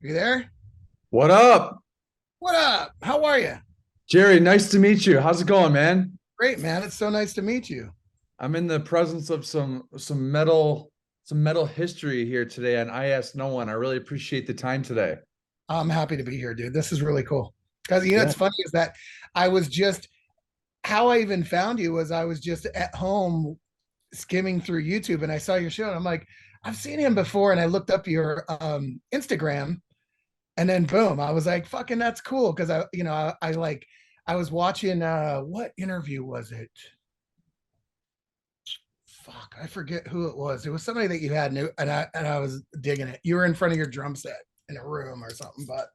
You there? What up, What up? How are you? Jerry? Nice to meet you. How's it going, man? Great, man. It's so nice to meet you. I'm in the presence of some metal history here today on I Ask No One. I really appreciate the time today. I'm happy to be here, dude. This is really cool. Because Yeah. it's funny is that I was just how I even found you was I was just at home skimming through YouTube and I saw your show and I'm like, I've seen him before, and I looked up your Instagram, and then boom, I was like, fucking that's cool. Because I was watching what interview was it? Fuck, I forget who it was. It was somebody that you had, and I was digging it. You were in front of your drum set in a room or something, but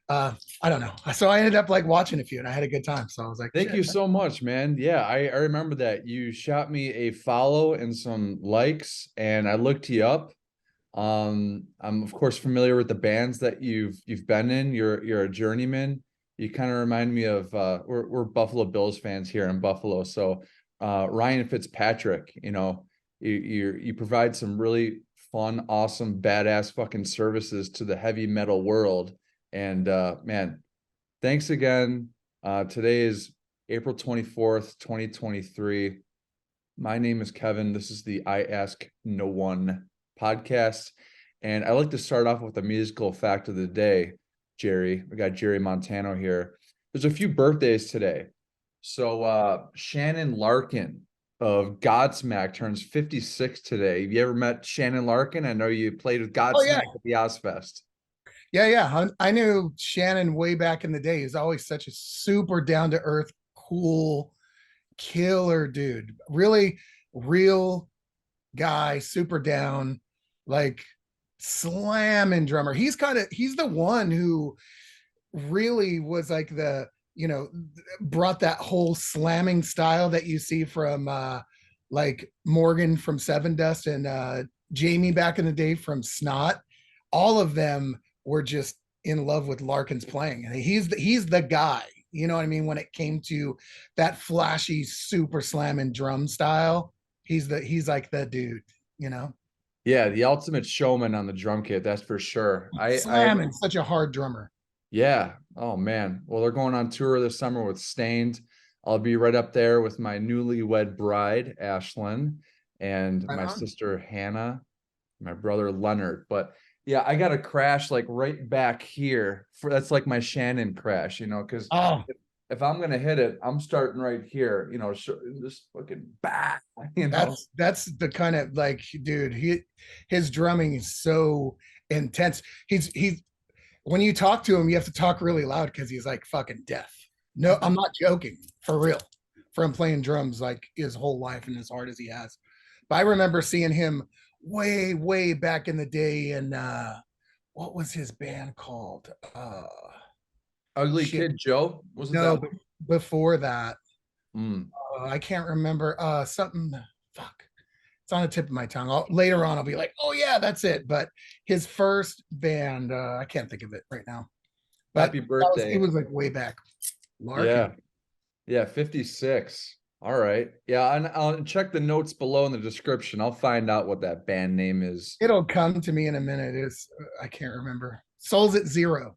I don't know. So I ended up like watching a few, and I had a good time. So I was like, Thank shit. you so much, man. Yeah, I remember that. You shot me a follow and some likes, and I looked you up. I'm of course familiar with the bands that you've been in. You're a journeyman. You kind of remind me of we're Buffalo Bills fans here in Buffalo. So Ryan Fitzpatrick, you provide some really fun, awesome, badass fucking services to the heavy metal world. And man, thanks again. Today is April 24th, 2023. My name is Kevin. This is the I Ask No One podcast. And I like to start off with a musical fact of the day, Jerry. We got Jerry Montano here. There's a few birthdays today. So Shannon Larkin of Godsmack turns 56 today. Have you ever met Shannon Larkin? I know you played with Oh yeah, Godsmack at the Ozfest. yeah. I knew Shannon way back in the day. He's always such a super down to earth, cool, killer dude. Really real guy, super down, like slamming drummer. He's the one who really was like brought that whole slamming style that you see from like Morgan from Seven Dust and Jamie back in the day from Snot. All of them were just in love with Larkin's playing, and he's the guy. You know what I mean? When it came to that flashy, super slamming drum style, he's like the dude. You know, Yeah, the ultimate showman on the drum kit, that's for sure. slamming such a hard drummer. Yeah. Oh man. Well, they're going on tour this summer with Stained. I'll be right up there with my newlywed bride, Ashlyn, and Right my on. sister Hannah, my brother Leonard. But yeah, I got a crash like right back here. That's like my Shannon crash, because Oh, if I'm gonna hit it, I'm starting right here, just fucking back, that's the kind of like, dude, his drumming is so intense. He's when you talk to him, you have to talk really loud because he's like fucking deaf. No, I'm not joking, for real. From playing drums like his whole life and as hard as he has. But I remember seeing him way, way back in the day, and what was his band called? Ugly Shit. Kid Joe, was it that No, one? before that, Mm. I can't remember. Something. Fuck. It's on the tip of my tongue. Later on, I'll be like, oh yeah, that's it. But his first band, I can't think of it right now. But Happy it birthday. was like way back. Larkin. Yeah. Yeah, 56. All right. Yeah, and I'll check the notes below in the description. I'll find out what that band name is. It'll come to me in a minute. It's I can't remember. Souls at Zero.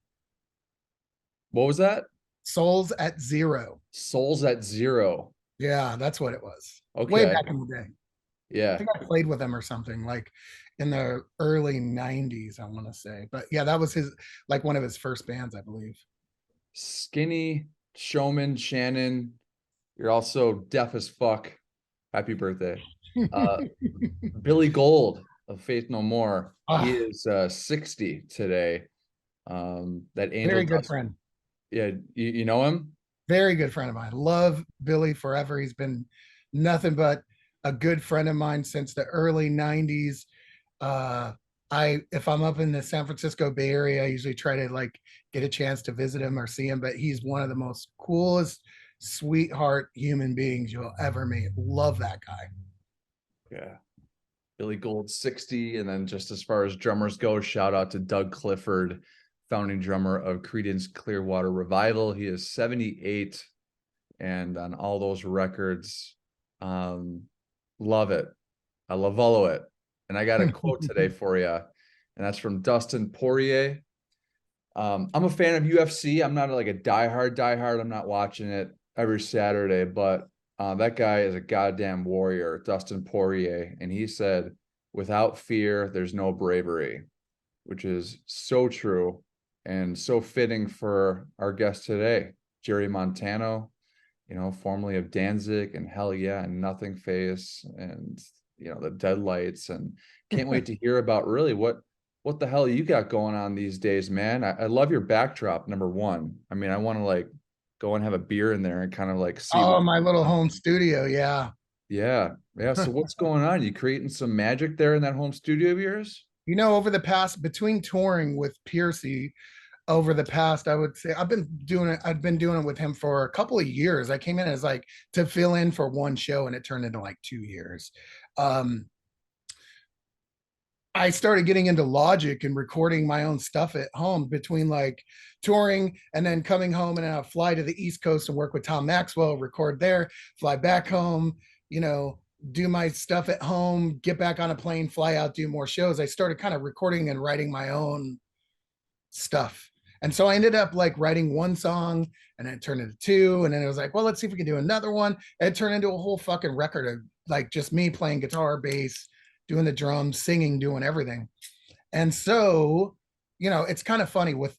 What was that? Souls at Zero. Souls at Zero. Yeah, that's what it was. Way Okay. back in the day. I Yeah. think I played with him or something like in the early 90s, I want to say. But yeah, that was his like one of his first bands, I believe. Skinny Showman Shannon. You're also deaf as fuck. Happy birthday. Uh Billy Gold of Faith No More. He Ah, is 60 today. That Angel very good Dust. friend. Yeah, you know him? Very good friend of mine. Love Billy forever. He's been nothing but a good friend of mine since the early 90s. Uh if I'm up in the San Francisco Bay Area, I usually try to like get a chance to visit him or see him, but he's one of the most coolest sweetheart human beings you'll ever meet. Love that guy. Yeah. Billy Gold 60. And then just as far as drummers go, shout out to Doug Clifford, founding drummer of Creedence Clearwater Revival. He is 78. And on all those records, love it. I love all of it. And I got a quote today for you. And that's from Dustin Poirier. I'm a fan of UFC. I'm not like a diehard. I'm not watching it every Saturday, but that guy is a goddamn warrior, Dustin Poirier. And he said, without fear, there's no bravery, which is so true and so fitting for our guest today, Jerry Montano, formerly of Danzig and HELLYEAH and Nothingface and, the Deadlights. And can't wait to hear about really what the hell you got going on these days, man. I love your backdrop, number one. I mean, I want to like go and have a beer in there and kind of like see Oh, what. my little home studio. Yeah. Yeah. Yeah. So what's going on? You creating some magic there in that home studio of yours? Over the past, between touring with Pearcy, over the past, I would say I've been doing it. I've been doing it with him for a couple of years. I came in as like to fill in for one show, and it turned into like 2 years. Um, I started getting into Logic and recording my own stuff at home between like touring and then coming home, and I'll fly to the East Coast and work with Tom Maxwell, record there, fly back home, do my stuff at home, get back on a plane, fly out, do more shows. I started kind of recording and writing my own stuff. And so I ended up like writing one song, and then it turned into two. And then it was like, well, let's see if we can do another one. And it turned into a whole fucking record of like just me playing guitar, bass, doing the drums, singing, doing everything. And so, it's kind of funny with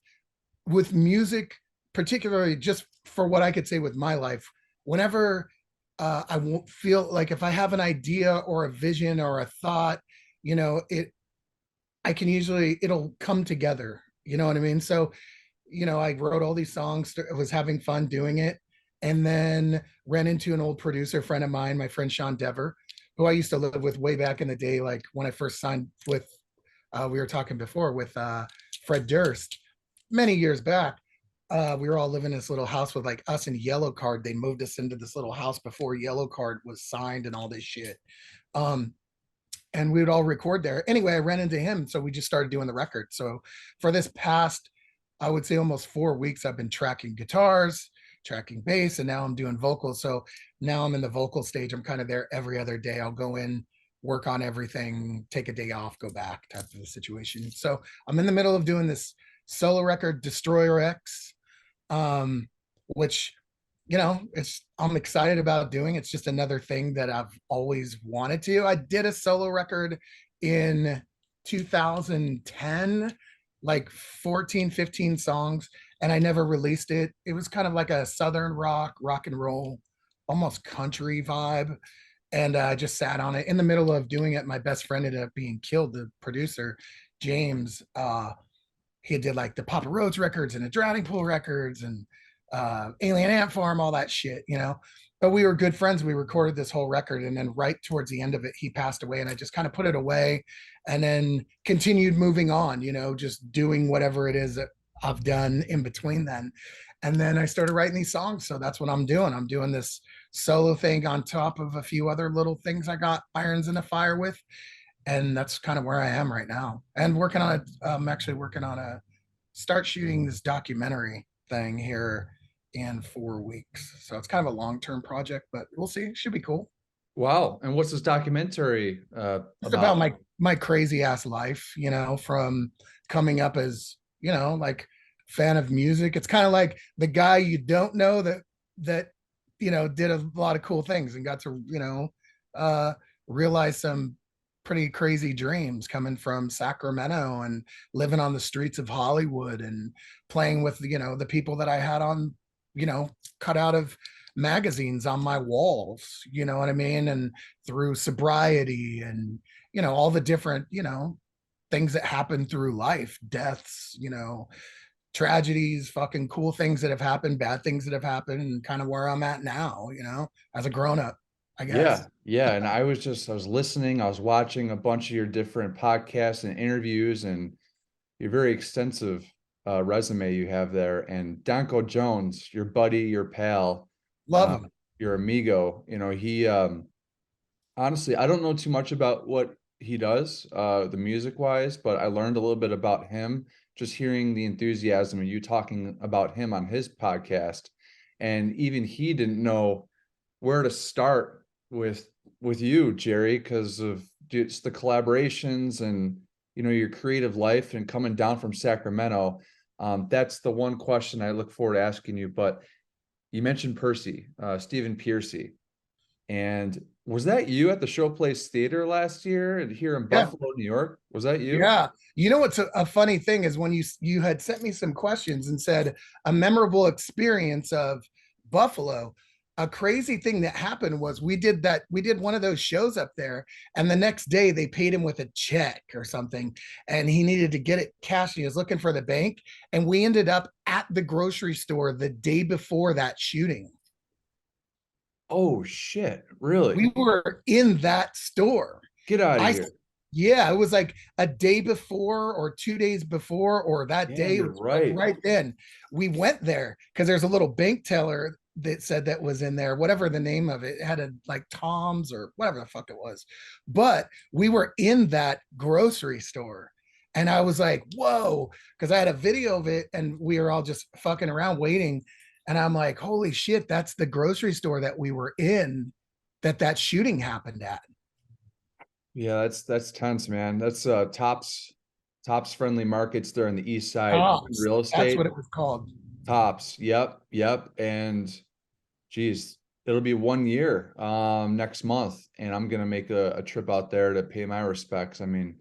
music, particularly just for what I could say with my life. Whenever I won't feel like if I have an idea or a vision or a thought, it I can usually it'll come together. You know what I mean? So, I wrote all these songs, was having fun doing it, and then ran into an old producer friend of mine, my friend Sean Dever, who I used to live with way back in the day, like when I first signed with we were talking before with Fred Durst many years back. We were all living in this little house with like us and Yellow Card. They moved us into this little house before Yellow Card was signed and all this shit. Um, and we would all record there. Anyway, I ran into him, so we just started doing the record. So for this past, I would say almost 4 weeks, I've been tracking guitars, tracking bass, and now I'm doing vocals. So now I'm in the vocal stage. I'm kind of there every other day. I'll go in, work on everything, take a day off, go back type of a situation. So I'm in the middle of doing this solo record, DESTROYRX, which I'm excited about doing. It's just another thing that I've always wanted to. I did a solo record in 2010, like 14, 15 songs, and I never released it. It was kind of like a southern rock and roll, almost country vibe. And I just sat on it. In the middle of doing it, my best friend ended up being killed, the producer, James. He did like the Papa Roach records and the Drowning Pool records and Alien Ant Farm, all that shit. But we were good friends. We recorded this whole record, and then right towards the end of it, he passed away, and I just kind of put it away, and then continued moving on. Just doing whatever it is that I've done in between then. And then I started writing these songs, so that's what I'm doing. I'm doing this solo thing on top of a few other little things I got irons in the fire with, and that's kind of where I am right now. And working on I'm actually working on start shooting this documentary thing here in 4 weeks. So it's kind of a long-term project, but we'll see. It should be cool. Wow. And what's this documentary It's about? about my crazy ass life, from coming up as, like fan of music. It's kind of like the guy you don't know that did a lot of cool things and got to, realize some pretty crazy dreams coming from Sacramento and living on the streets of Hollywood and playing with, the people that I had on, cut out of magazines on my walls, you know what I mean? And through sobriety and, all the different, things that happen through life, deaths, tragedies, fucking cool things that have happened, bad things that have happened, and kind of where I'm at now, as a grown up, I guess. Yeah, yeah. And I was listening, I was watching a bunch of your different podcasts and interviews, and your very extensive resume you have there. And Donko Jones, your buddy, your pal, Love uh, them. your amigo, he honestly, I don't know too much about what he does, the music wise, but I learned a little bit about him just hearing the enthusiasm and you talking about him on his podcast. And even he didn't know where to start with you, Jerry, because of just the collaborations and your creative life and coming down from Sacramento. That's the one question I look forward to asking you. But you mentioned Pearcy, Stephen Pearcy. And was that you at the Showplace Theater last year and here in Yeah. Buffalo, New York? Was that you? Yeah. You know what's a funny thing is when you had sent me some questions and said a memorable experience of Buffalo. A crazy thing that happened was we did one of those shows up there, and the next day they paid him with a check or something, and he needed to get it cashed. He was looking for the bank, and we ended up at the grocery store the day before that shooting. Oh shit, We really? were in that store. Get out of I here. Yeah, it was like a day before or 2 days before or that Yeah, day. It you're was like right. right then. We went there because there's a little bank teller that said that was in there, whatever the name of it. It had a like Tom's or whatever the fuck it was. But we were in that grocery store. And I was like, whoa, because I had a video of it and we were all just fucking around waiting. And I'm like, holy shit, that's the grocery store that we were in that shooting happened at. Yeah, that's tense, man. That's Tops Friendly Markets there on the east side Tops. real That's estate. what it was called. Tops. Yep, yep. And geez, it'll be 1 year next month, and I'm gonna make a trip out there to pay my respects. I mean,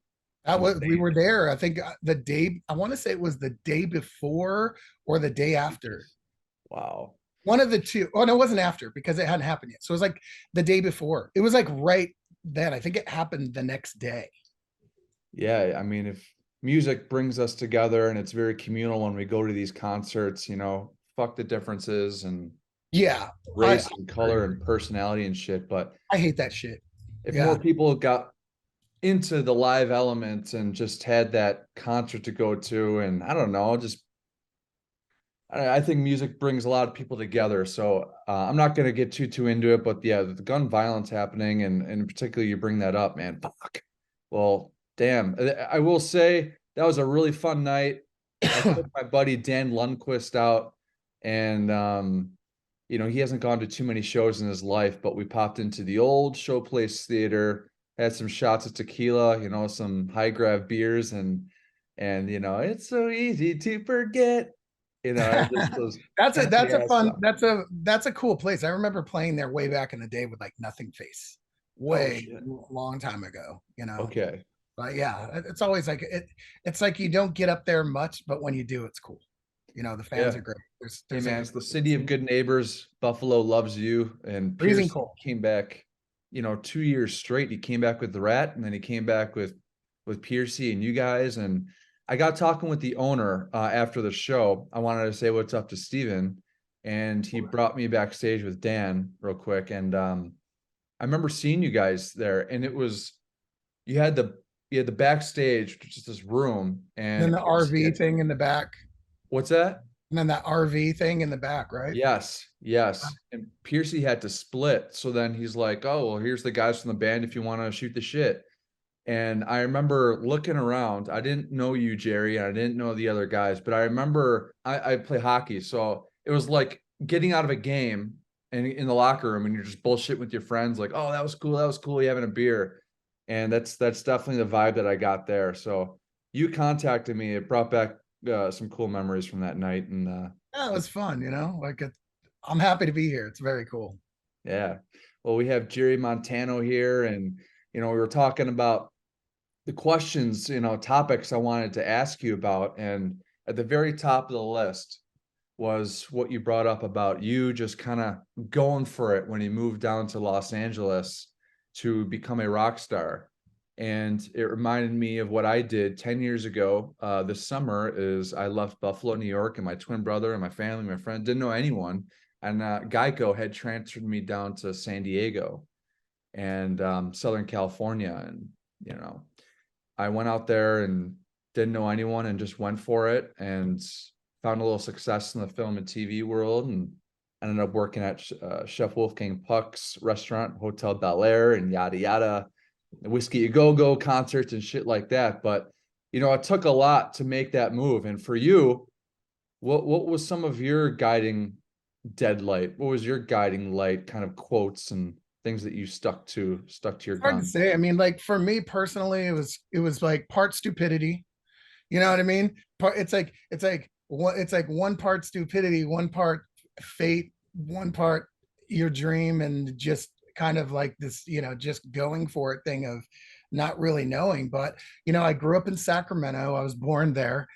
That was we insane. were there. I think the day I want to say it was the day before or the day after. Wow. One of the two. Oh no, it wasn't after because it hadn't happened yet. So it was like the day before. It was like right then. I think it happened the next day. Yeah, I mean, if music brings us together and it's very communal when we go to these concerts, fuck the differences and Yeah, I race and color and personality and shit. But I hate that shit. if Yeah. more people got into the live element and just had that concert to go to, and I don't know, just I think music brings a lot of people together. So I'm not going to get too into it, but yeah, the gun violence happening, and in particular, you bring that up, man. Fuck. Well, damn. I will say that was a really fun night. I took my buddy Dan Lundquist out, and he hasn't gone to too many shows in his life, but we popped into the old Showplace Theater, had some shots of tequila, some high grav beers, and it's so easy to forget. It just was happy That's a ass fun off. that's a cool place. I remember playing there way back in the day with like Nothingface, Oh way shit. long time ago. Okay. But yeah, it's always like it's like you don't get up there much, but when you do, it's cool. The fans Yeah. are great. Hey There's like man, a it's the city of good neighbors. Buffalo loves you. And freezing Pearcy cold. came back, 2 years straight. He came back with the RATT, and then he came back with Pearcy and you guys. And I got talking with the owner after the show. I wanted to say what's up to Steven, and he brought me backstage with Dan real quick. And I remember seeing you guys there, and you had the you had the backstage, just this room, And then and the Pearcy RV had, thing in the back, what's that? and then that RV thing in the back, right? Yes, yes. And Pearcy had to split. So then he's like, oh, well, here's the guys from the band if you want to shoot the shit. And I remember looking around. I didn't know you, Jerry, and I didn't know the other guys, but I remember I play hockey. So it was like getting out of a game and in the locker room, and you're just bullshit with your friends, like, oh, that was cool. That was cool. You having a beer. And that's definitely the vibe that I got there. So you contacted me. It brought back some cool memories from that night. And Yeah, it was fun. I'm happy to be here. It's very cool. yeah. Well, we have Jerry Montano here, and we were talking about the questions, topics I wanted to ask you about. And at the very top of the list was what you brought up about you just kind of going for it when you moved down to Los Angeles to become a rock star. And it reminded me of what I did 10 years ago. This summer is I left Buffalo, New York, and my twin brother and my family, my friend, didn't know anyone. And Geico had transferred me down to San Diego and Southern California. And, you know, I went out there and didn't know anyone and just went for it and found a little success in the film and TV world, and ended up working at Chef Wolfgang Puck's restaurant, Hotel Bel Air, and yada yada, Whiskey A Go Go concerts and shit like that. But it took a lot to make that move. And for you, what was some of your guiding deadlight? What was your guiding light kind of quotes and things that you stuck to your It's hard to guns? say. I mean, like for me personally, it was like part stupidity. You know what I mean? It's like it's like one part stupidity, one part fate, one part your dream, and just kind of like this, just going for it thing of not really knowing. But I grew up in Sacramento. I was born there.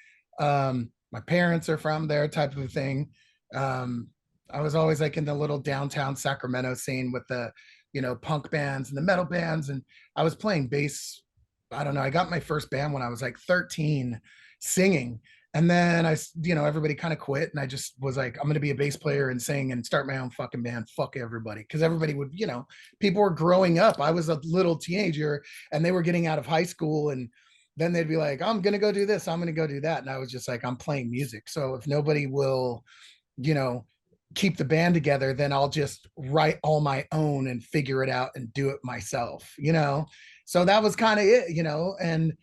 My parents are from there, type of a thing. um I was always like in the little downtown Sacramento scene with the punk bands and the metal bands, and I was playing bass. I don't know, I got my first band when I was like 13, singing. And then everybody kind of quit, and I just was like, I'm going to be a bass player and sing and start my own fucking band. Fuck everybody. Because everybody would, people were growing up. I was a little teenager and they were getting out of high school. And then they'd be like, I'm going to go do this. I'm going to go do that. And I was just like, I'm playing music. So if nobody will, you know, keep the band together, then I'll just write all my own and figure it out and do it myself. So that was kind of it. And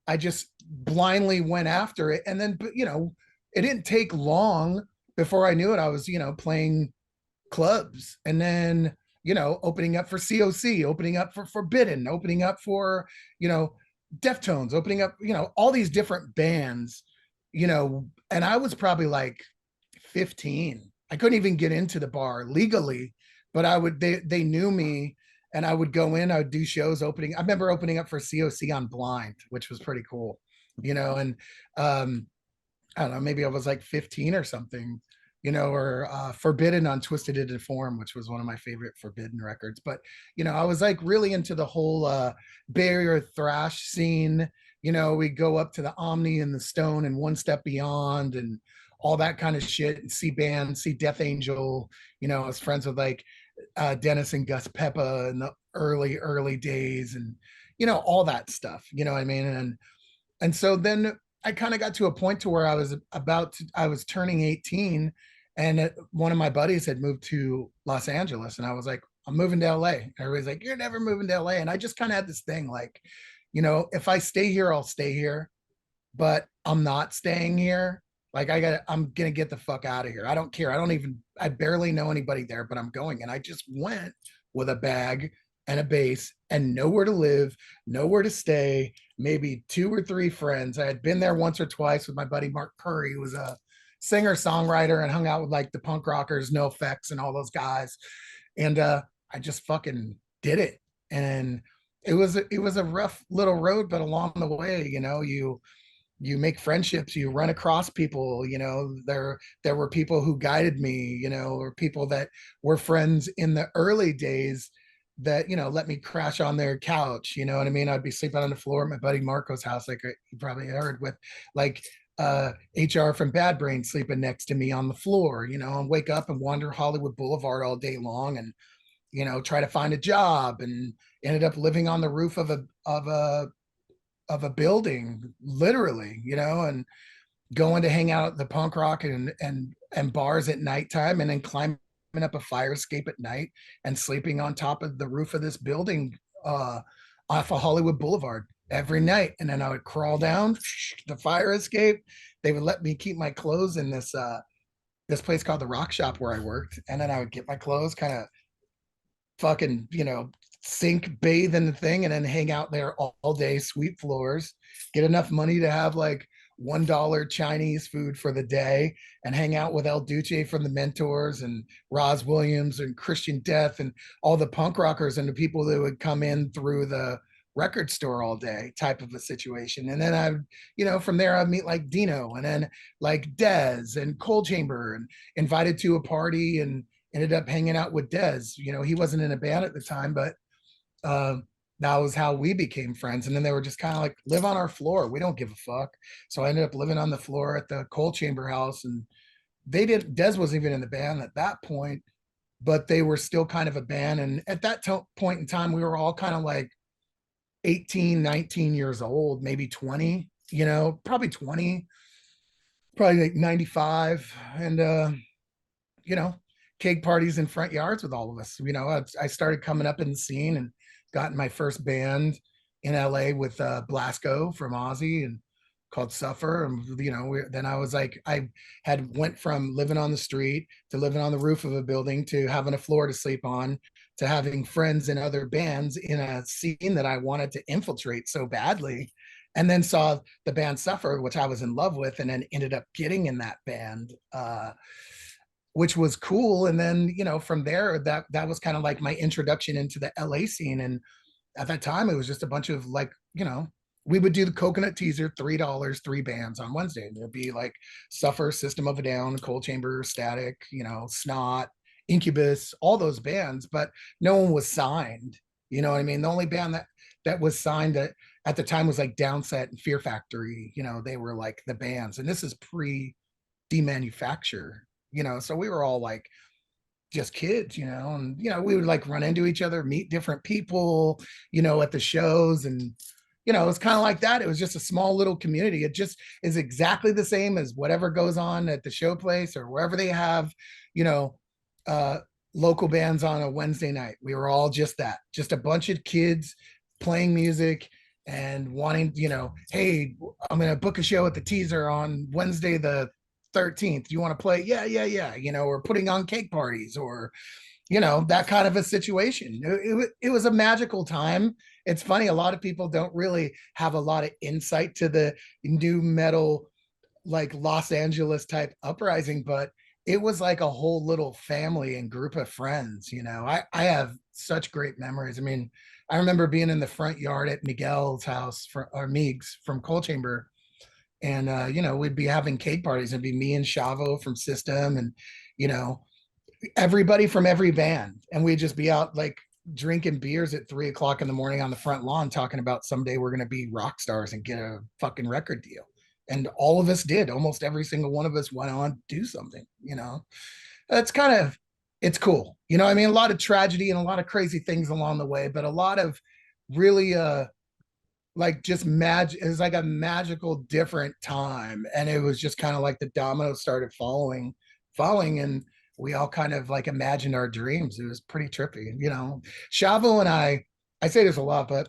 I just blindly went after it. And then, it didn't take long before I knew it. I was, playing clubs, and then, opening up for COC, opening up for Forbidden, opening up for, Deftones, opening up, all these different bands, and I was probably like 15. I couldn't even get into the bar legally, but they knew me, and I would go in, I would do shows opening. I remember opening up for COC on Blind, which was pretty cool, and I don't know, maybe I was like 15 or something, or Forbidden on Twisted Into Form, which was one of my favorite Forbidden records. But, I was like really into the whole Bay Area thrash scene. We go up to the Omni and the Stone and One Step Beyond and all that kind of shit, and see bands, see Death Angel. I was friends with like Dennis and Gus Peppa in the early days, and, all that stuff, you know what I mean? And so then I kind of got to a point to where I was turning 18, and one of my buddies had moved to Los Angeles, and I was like, I'm moving to LA. And everybody's like, you're never moving to LA. And I just kind of had this thing like, if I stay here, I'll stay here, but I'm not staying here. Like I'm gonna get the fuck out of here. I don't care. I barely know anybody there, but I'm going. And I just went with a bag and a base and nowhere to live, nowhere to stay, maybe 2 or 3 friends. I had been there once or twice with my buddy Mark Curry, who was a singer songwriter and hung out with like the punk rockers, No Effects, and all those guys. And I just fucking did it. And it was a rough little road, but along the way, you make friendships, you run across people. There were people who guided me, or people that were friends in the early days that, let me crash on their couch. You know what I mean? I'd be sleeping on the floor at my buddy Marco's house, like you probably heard, with like HR from Bad Brain sleeping next to me on the floor, and wake up and wander Hollywood Boulevard all day long, and try to find a job, and ended up living on the roof of a building, literally, and going to hang out at the punk rock and bars at nighttime, and then climbing up a fire escape at night and sleeping on top of the roof of this building off of Hollywood Boulevard every night. And then I would crawl down the fire escape. They would let me keep my clothes in this place called the Rock Shop where I worked, and then I would get my clothes, kind of fucking, sink, bathe in the thing, and then hang out there all day, sweep floors, get enough money to have like $1 Chinese food for the day, and hang out with El Duce from the Mentors and Roz Williams and Christian Death and all the punk rockers and the people that would come in through the record store all day, type of a situation. And then from there I'd meet like Dino, and then like Dez and Cold Chamber, and invited to a party and ended up hanging out with Dez. He wasn't in a band at the time, but that was how we became friends. And then they were just kind of like, live on our floor, we don't give a fuck. So I ended up living on the floor at the Cold Chamber house, and Dez wasn't even in the band at that point, but they were still kind of a band. And at that point in time, we were all kind of like 18, 19 years old, maybe 20, probably 20, probably like 95. And keg parties in front yards with all of us. I started coming up in the scene and got in my first band in LA with Blasko from Ozzy, and called Suffer. And then I was like, I had went from living on the street to living on the roof of a building to having a floor to sleep on to having friends in other bands in a scene that I wanted to infiltrate so badly. and then saw the band Suffer, which I was in love with, and then ended up getting in that band, which was cool. And then, you know, from there, that was kind of like my introduction into the LA scene. And at that time, it was just a bunch of like, you know, we would do the Coconut Teaser, $3, 3 bands on Wednesday. And there'd be like Suffer, System of a Down, Cold Chamber, Static, you know, Snot, Incubus, all those bands, but no one was signed. You know what I mean? The only band that was signed at the time was like Downset and Fear Factory. You know, they were like the bands, and this is pre demanufacture. You know, so we were all like just kids, you know, and you know, we would like run into each other, meet different people, you know, at the shows. And you know, it was kind of like that. It was just a small little community. It just is exactly the same as whatever goes on at the show place or wherever they have, you know, uh local bands on a Wednesday night. We were all just that, just a bunch of kids playing music and wanting, you know, hey, I'm gonna book a show at the Teaser on Wednesday the 13th. Do you want to play? Yeah, yeah, yeah. You know, or putting on cake parties, or you know, that kind of a situation. It was a magical time. It's funny, a lot of people don't really have a lot of insight to the new metal, like Los Angeles type uprising, but it was like a whole little family and group of friends. You know, I have such great memories. I mean, I remember being in the front yard at Miguel's house, or Meigs from Cold Chamber, and you know, we'd be having cake parties. It'd be me and Shavo from System, and you know, everybody from every band, and we'd just be out like drinking beers at 3 o'clock in the morning on the front lawn, talking about someday we're going to be rock stars and get a fucking record deal. And all of us did. Almost every single one of us went on to do something. You know, that's kind of, it's cool. You know, I mean, a lot of tragedy and a lot of crazy things along the way, but a lot of really like just magic. It was like a magical different time, and it was just kind of like the dominoes started falling, and we all kind of like imagined our dreams. It was pretty trippy. You know, Shavo and I say this a lot, but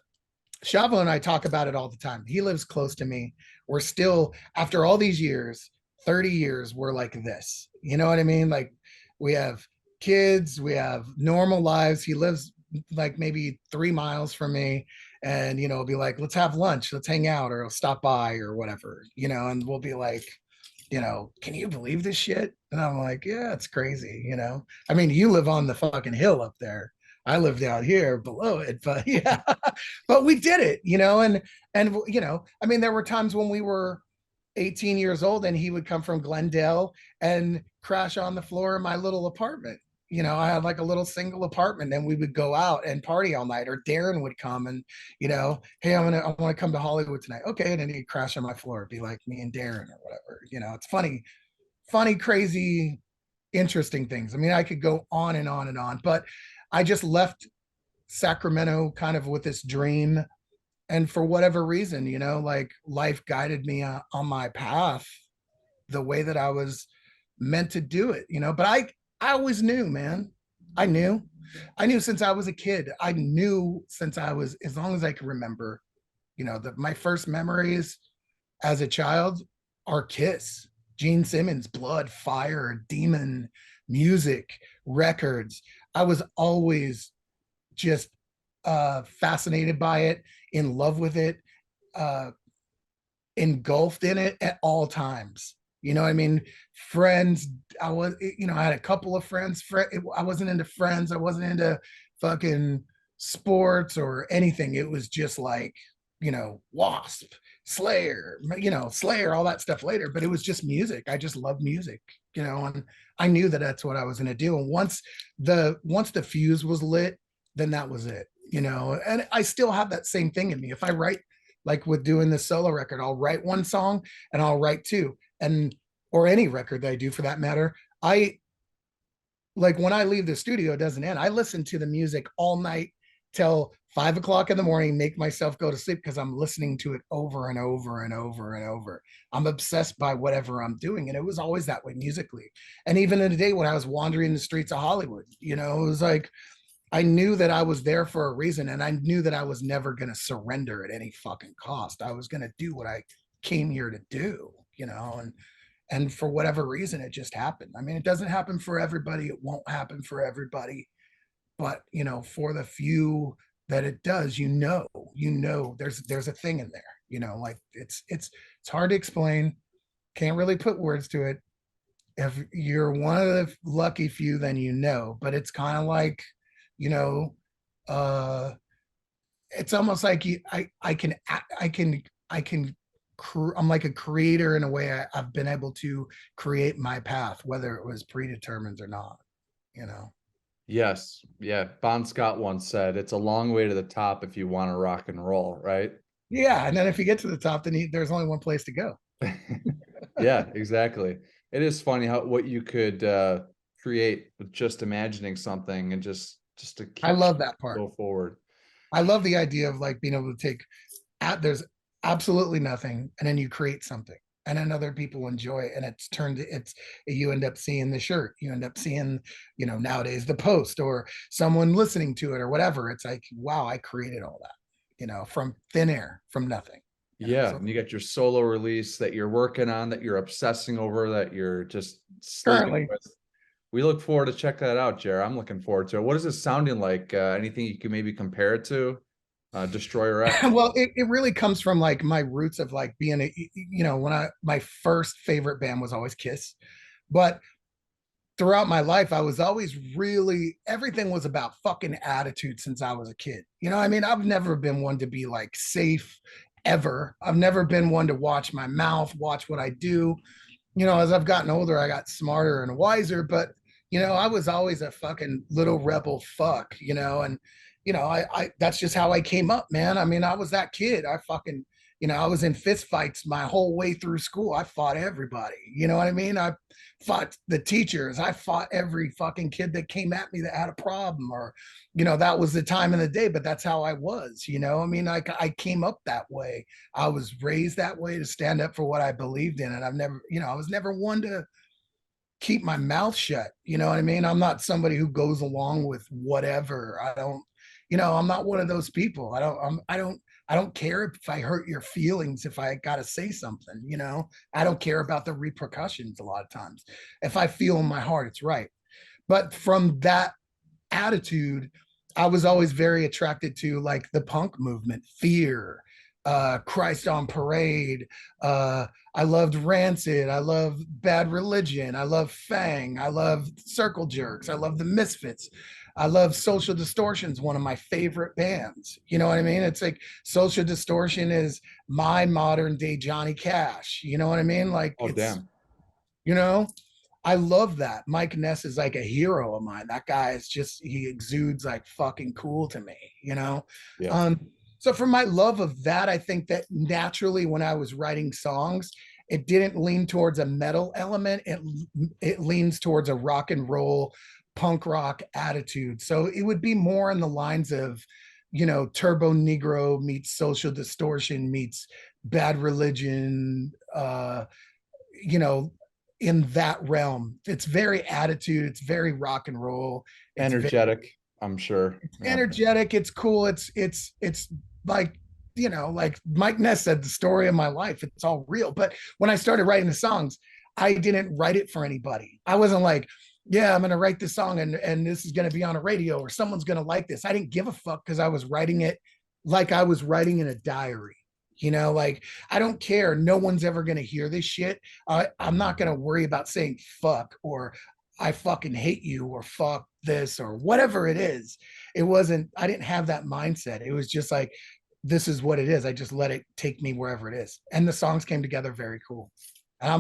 Shavo and I talk about it all the time. He lives close to me. We're still, after all these years, 30 years, we're like this. You know what I mean? Like, we have kids, we have normal lives. He lives like maybe 3 miles from me. And, you know, it'll be like, let's have lunch, let's hang out, or he'll stop by or whatever, you know, and we'll be like, you know, can you believe this shit? And I'm like, yeah, it's crazy, you know. I mean, you live on the fucking hill up there. I live down here below it, but yeah, but we did it, you know, and you know, I mean, there were times when we were 18 years old and he would come from Glendale and crash on the floor of my little apartment. You know, I had like a little single apartment, and we would go out and party all night. Or Darren would come and, you know, hey, I want to come to Hollywood tonight. Okay. And then he'd crash on my floor. It'd be like me and Darren or whatever. You know, it's funny, crazy, interesting things. I mean, I could go on and on and on, but I just left Sacramento kind of with this dream. And for whatever reason, you know, like life guided me on my path the way that I was meant to do it, you know. But I always knew, man. I knew. I knew since I was a kid. I knew since I was, as long as I can remember, you know, that my first memories as a child are Kiss, Gene Simmons, Blood, Fire, Demon, music, records. I was always just fascinated by it, in love with it, uh, engulfed in it at all times. You know what I mean? Friends, I was, you know, I had a couple of friends. I wasn't into Friends. I wasn't into fucking sports or anything. It was just like, you know, Wasp, Slayer, you know, Slayer, all that stuff later. But it was just music. I just love music, you know, and I knew that that's what I was going to do. And once the fuse was lit, then that was it, you know. And I still have that same thing in me. If I write, like with doing this solo record, I'll write one song and I'll write two, and or any record that I do for that matter. I like, when I leave the studio, it doesn't end. I listen to the music all night till 5 o'clock in the morning, make myself go to sleep because I'm listening to it over and over and over and over. I'm obsessed by whatever I'm doing. And it was always that way musically. And even in the day when I was wandering the streets of Hollywood, you know, it was like, I knew that I was there for a reason, and I knew that I was never going to surrender at any fucking cost. I was going to do what I came here to do, you know, and for whatever reason, it just happened. I mean, it doesn't happen for everybody. It won't happen for everybody, but you know, for the few that it does, you know, there's a thing in there, You know, like it's hard to explain. Can't really put words to it. If you're one of the lucky few, then you know. But it's kind of like, you know, uh, it's almost like I'm like a creator in a way. I've been able to create my path, whether it was predetermined or not. You know. Yes. Yeah. Bon Scott once said, it's a long way to the top if you want to rock and roll, right? Yeah, and then if you get to the top, then there's only one place to go. Yeah, exactly. It is funny how what you could create with just imagining something and just to I keep love that part. go forward. I love the idea of like being able to take there's absolutely nothing, and then you create something, and then other people enjoy it, and it's you end up seeing the shirt, you end up seeing, you know, nowadays the post or someone listening to it or whatever. It's like, wow, I created all that, you know, from thin air, from nothing. You know, Yeah, so and you got your solo release that you're working on, that you're obsessing over, that you're just sleeping currently, with. We look forward to check that out, Jared. I'm looking forward to it. What is it sounding like? Anything you can maybe compare it to? DestroyrX. well, it really comes from like my roots of like being a, you know, when my first favorite band was always Kiss, but throughout my life, I was always really, everything was about fucking attitude since I was a kid. You know, I mean, I've never been one to be like safe ever. I've never been one to watch my mouth, watch what I do. You know, as I've gotten older, I got smarter and wiser, but you know, I was always a fucking little rebel fuck, you know, and you know, that's just how I came up, man. I mean, I was that kid. I fucking, you know, I was in fist fights my whole way through school. I fought everybody. You know what I mean? I fought the teachers. I fought every fucking kid that came at me that had a problem, or, you know, that was the time of the day, but that's how I was, you know? I mean, I came up that way. I was raised that way to stand up for what I believed in. And I've never, you know, I was never one to keep my mouth shut. You know what I mean? I'm not somebody who goes along with whatever. I don't, you know, I'm not one of those people. I don't care if I hurt your feelings if I got to say something, you know. I don't care about the repercussions a lot of times. If I feel in my heart it's right. But from that attitude, I was always very attracted to like the punk movement, Fear, Christ on Parade. I loved Rancid. I love Bad Religion. I love Fang. I love Circle Jerks. I love the Misfits. I love Social Distortion's one of my favorite bands. You know what I mean? It's like Social Distortion is my modern day Johnny Cash. You know what I mean? Like Oh, it's, damn. you know, I love that. Mike Ness is like a hero of mine. That guy is just, he exudes like fucking cool to me, you know? Yeah. Um, so for my love of that, I think that naturally when I was writing songs, it didn't lean towards a metal element. It leans towards a rock and roll, punk rock attitude. So it would be more in the lines of, you know, Turbo Negro meets Social Distortion meets Bad Religion, you know, in that realm. It's very attitude, it's very rock and roll, it's very Energetic, I'm sure. Yeah. energetic, it's cool, it's like, you know, like Mike Ness said, the story of my life, it's all real. But when I started writing the songs, I didn't write it for anybody. I wasn't like, yeah, I'm gonna write this song and this is gonna be on a radio or someone's gonna like this. I didn't give a fuck because I was writing it like I was writing in a diary. You know, like I don't care. No one's ever gonna hear this shit. I'm not gonna worry about saying fuck or I fucking hate you or fuck this or whatever it is. It wasn't, I didn't have that mindset. It was just like, this is what it is. I just let it take me wherever it is. And the songs came together very cool. And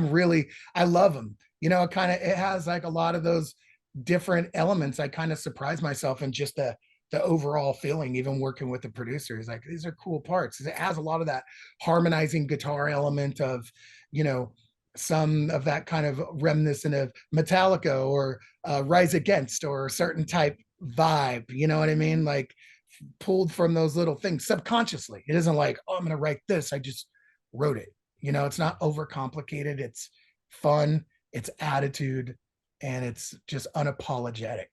I love them. You know, it has like a lot of those different elements. I kind of surprise myself in just the overall feeling, even working with the producers, like these are cool parts. It has a lot of that harmonizing guitar element of, you know, some of that kind of reminiscent of Metallica or Rise Against or a certain type vibe. You know what I mean? Like pulled from those little things subconsciously. It isn't like, oh, I'm going to write this. I just wrote it. You know, it's not overcomplicated. It's fun, it's attitude, and it's just unapologetic.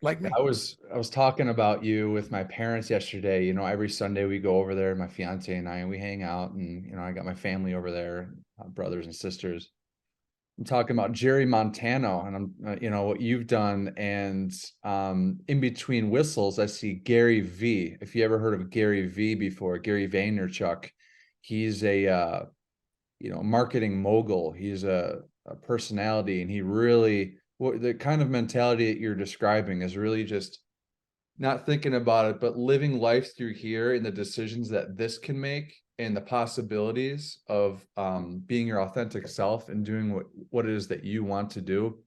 Like me. I was talking about you with my parents yesterday. You know, every Sunday we go over there, my fiance and I, and we hang out, and you know, I got my family over there, brothers and sisters. I'm talking about Jerry Montano, and I'm what you've done, and in between whistles, I see Gary V. If you ever heard of Gary V before, Gary Vaynerchuk, he's a marketing mogul. He's a personality, and he really the kind of mentality that you're describing is really just not thinking about it, but living life through here and the decisions that this can make and the possibilities of being your authentic self and doing what it is that you want to do.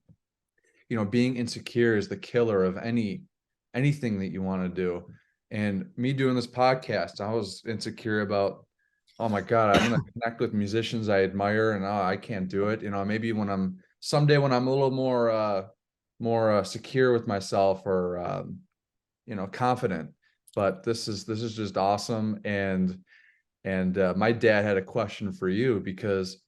Being insecure is the killer of anything that you want to do. And me doing this podcast, I was insecure about, oh my God, I'm gonna connect with musicians I admire, and I can't do it. Maybe someday when I'm a little more secure with myself, or confident. But this is just awesome. And my dad had a question for you, because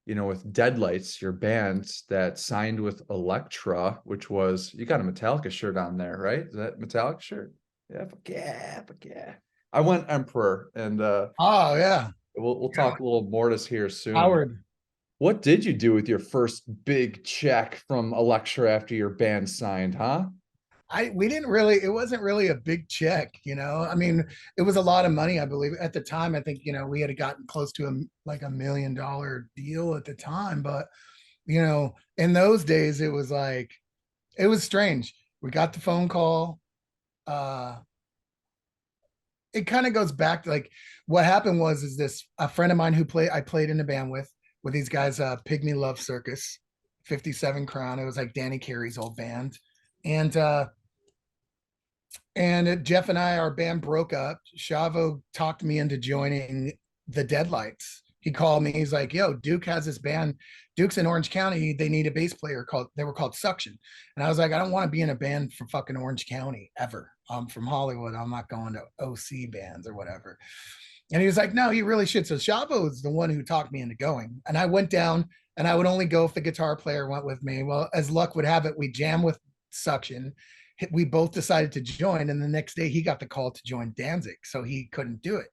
with Deadlights, your band that signed with Elektra, which was, you got a Metallica shirt on there, right? Is that Metallica shirt? Yeah, fuck yeah. I went Emperor, and Oh yeah, we'll talk a little Mortis here soon. Howard. What did you do with your first big check from Elektra after your band signed, huh? We didn't really, it wasn't really a big check, I mean, it was a lot of money, I believe at the time. I think, we had gotten close to like $1 million deal at the time. But, in those days, it was like, it was strange. We got the phone call. Uh, it kind of goes back to like what happened was, is this a friend of mine I played in a band with these guys, Pygmy Love Circus, 57 Crown. It was like Danny Carey's old band. And Jeff and our band broke up. Shavo talked me into joining the Deadlights. He called me. He's like, "Yo, Duke has this band. Duke's in Orange County. They need a bass player." They were called Suction. And I was like, "I don't want to be in a band from fucking Orange County ever. I'm from Hollywood. I'm not going to OC bands or whatever." And he was like, "No, he really should." So Shavo is the one who talked me into going. And I went down, and I would only go if the guitar player went with me. Well, as luck would have it, we jammed with Suction. We both decided to join, and the next day he got the call to join Danzig, so he couldn't do it.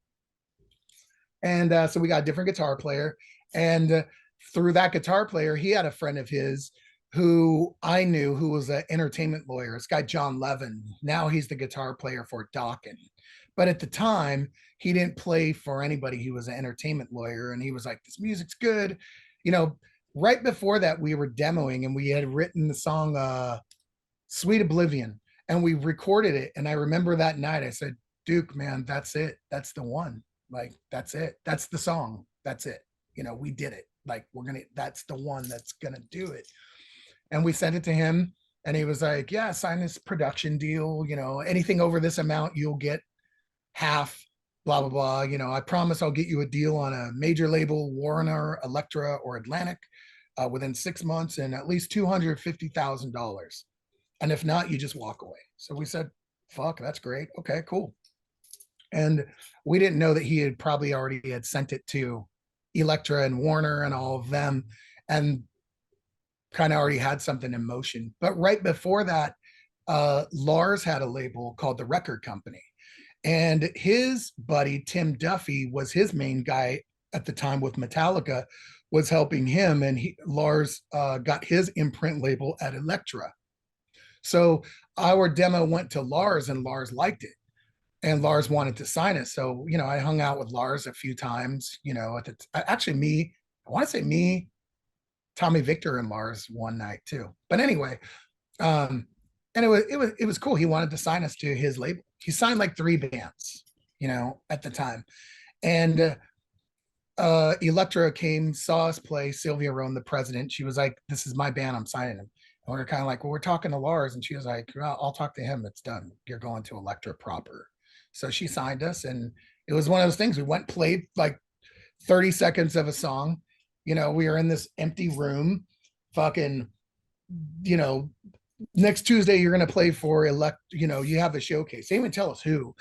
And so we got a different guitar player. And through that guitar player, he had a friend of his who I knew, who was an entertainment lawyer. This guy, John Levin. Now he's the guitar player for Dokken. But at the time, he didn't play for anybody. He was an entertainment lawyer. And he was like, "This music's good." Right before that, we were demoing, and we had written the song Sweet Oblivion, and we recorded it. And I remember that night I said, "Duke, man, that's it. That's the one. Like, that's it. That's the song. That's it. We did it. Like, that's the one that's gonna do it." And we sent it to him, and he was like, "Yeah, sign this production deal. Anything over this amount, you'll get half, blah, blah, blah. I promise I'll get you a deal on a major label, Warner, Elektra, or Atlantic, within 6 months, and at least $250,000. And if not, you just walk away." So we said, "Fuck, that's great. Okay, cool." And we didn't know that he had probably already had sent it to Elektra and Warner and all of them, and kind of already had something in motion. But right before that, Lars had a label called the Record Company. And his buddy, Tim Duffy, was his main guy at the time with Metallica, was helping him. And Lars got his imprint label at Elektra. So our demo went to Lars, and Lars liked it. And Lars wanted to sign us. So, I hung out with Lars a few times, actually I want to say me, Tommy Victor, and Lars one night too. But anyway, and it was cool. He wanted to sign us to his label. He signed like 3 bands, at the time. And Elektra came, saw us play. Sylvia Rohn, the president, she was like, "This is my band. I'm signing him." And we are kind of like, "Well, we're talking to Lars." And she was like, "Well, I'll talk to him. It's done. You're going to Elektra proper." So she signed us, and it was one of those things. We went, played like 30 seconds of a song. We were in this empty room, fucking, "Next Tuesday, you're going to play for you have a showcase." They didn't even tell us who.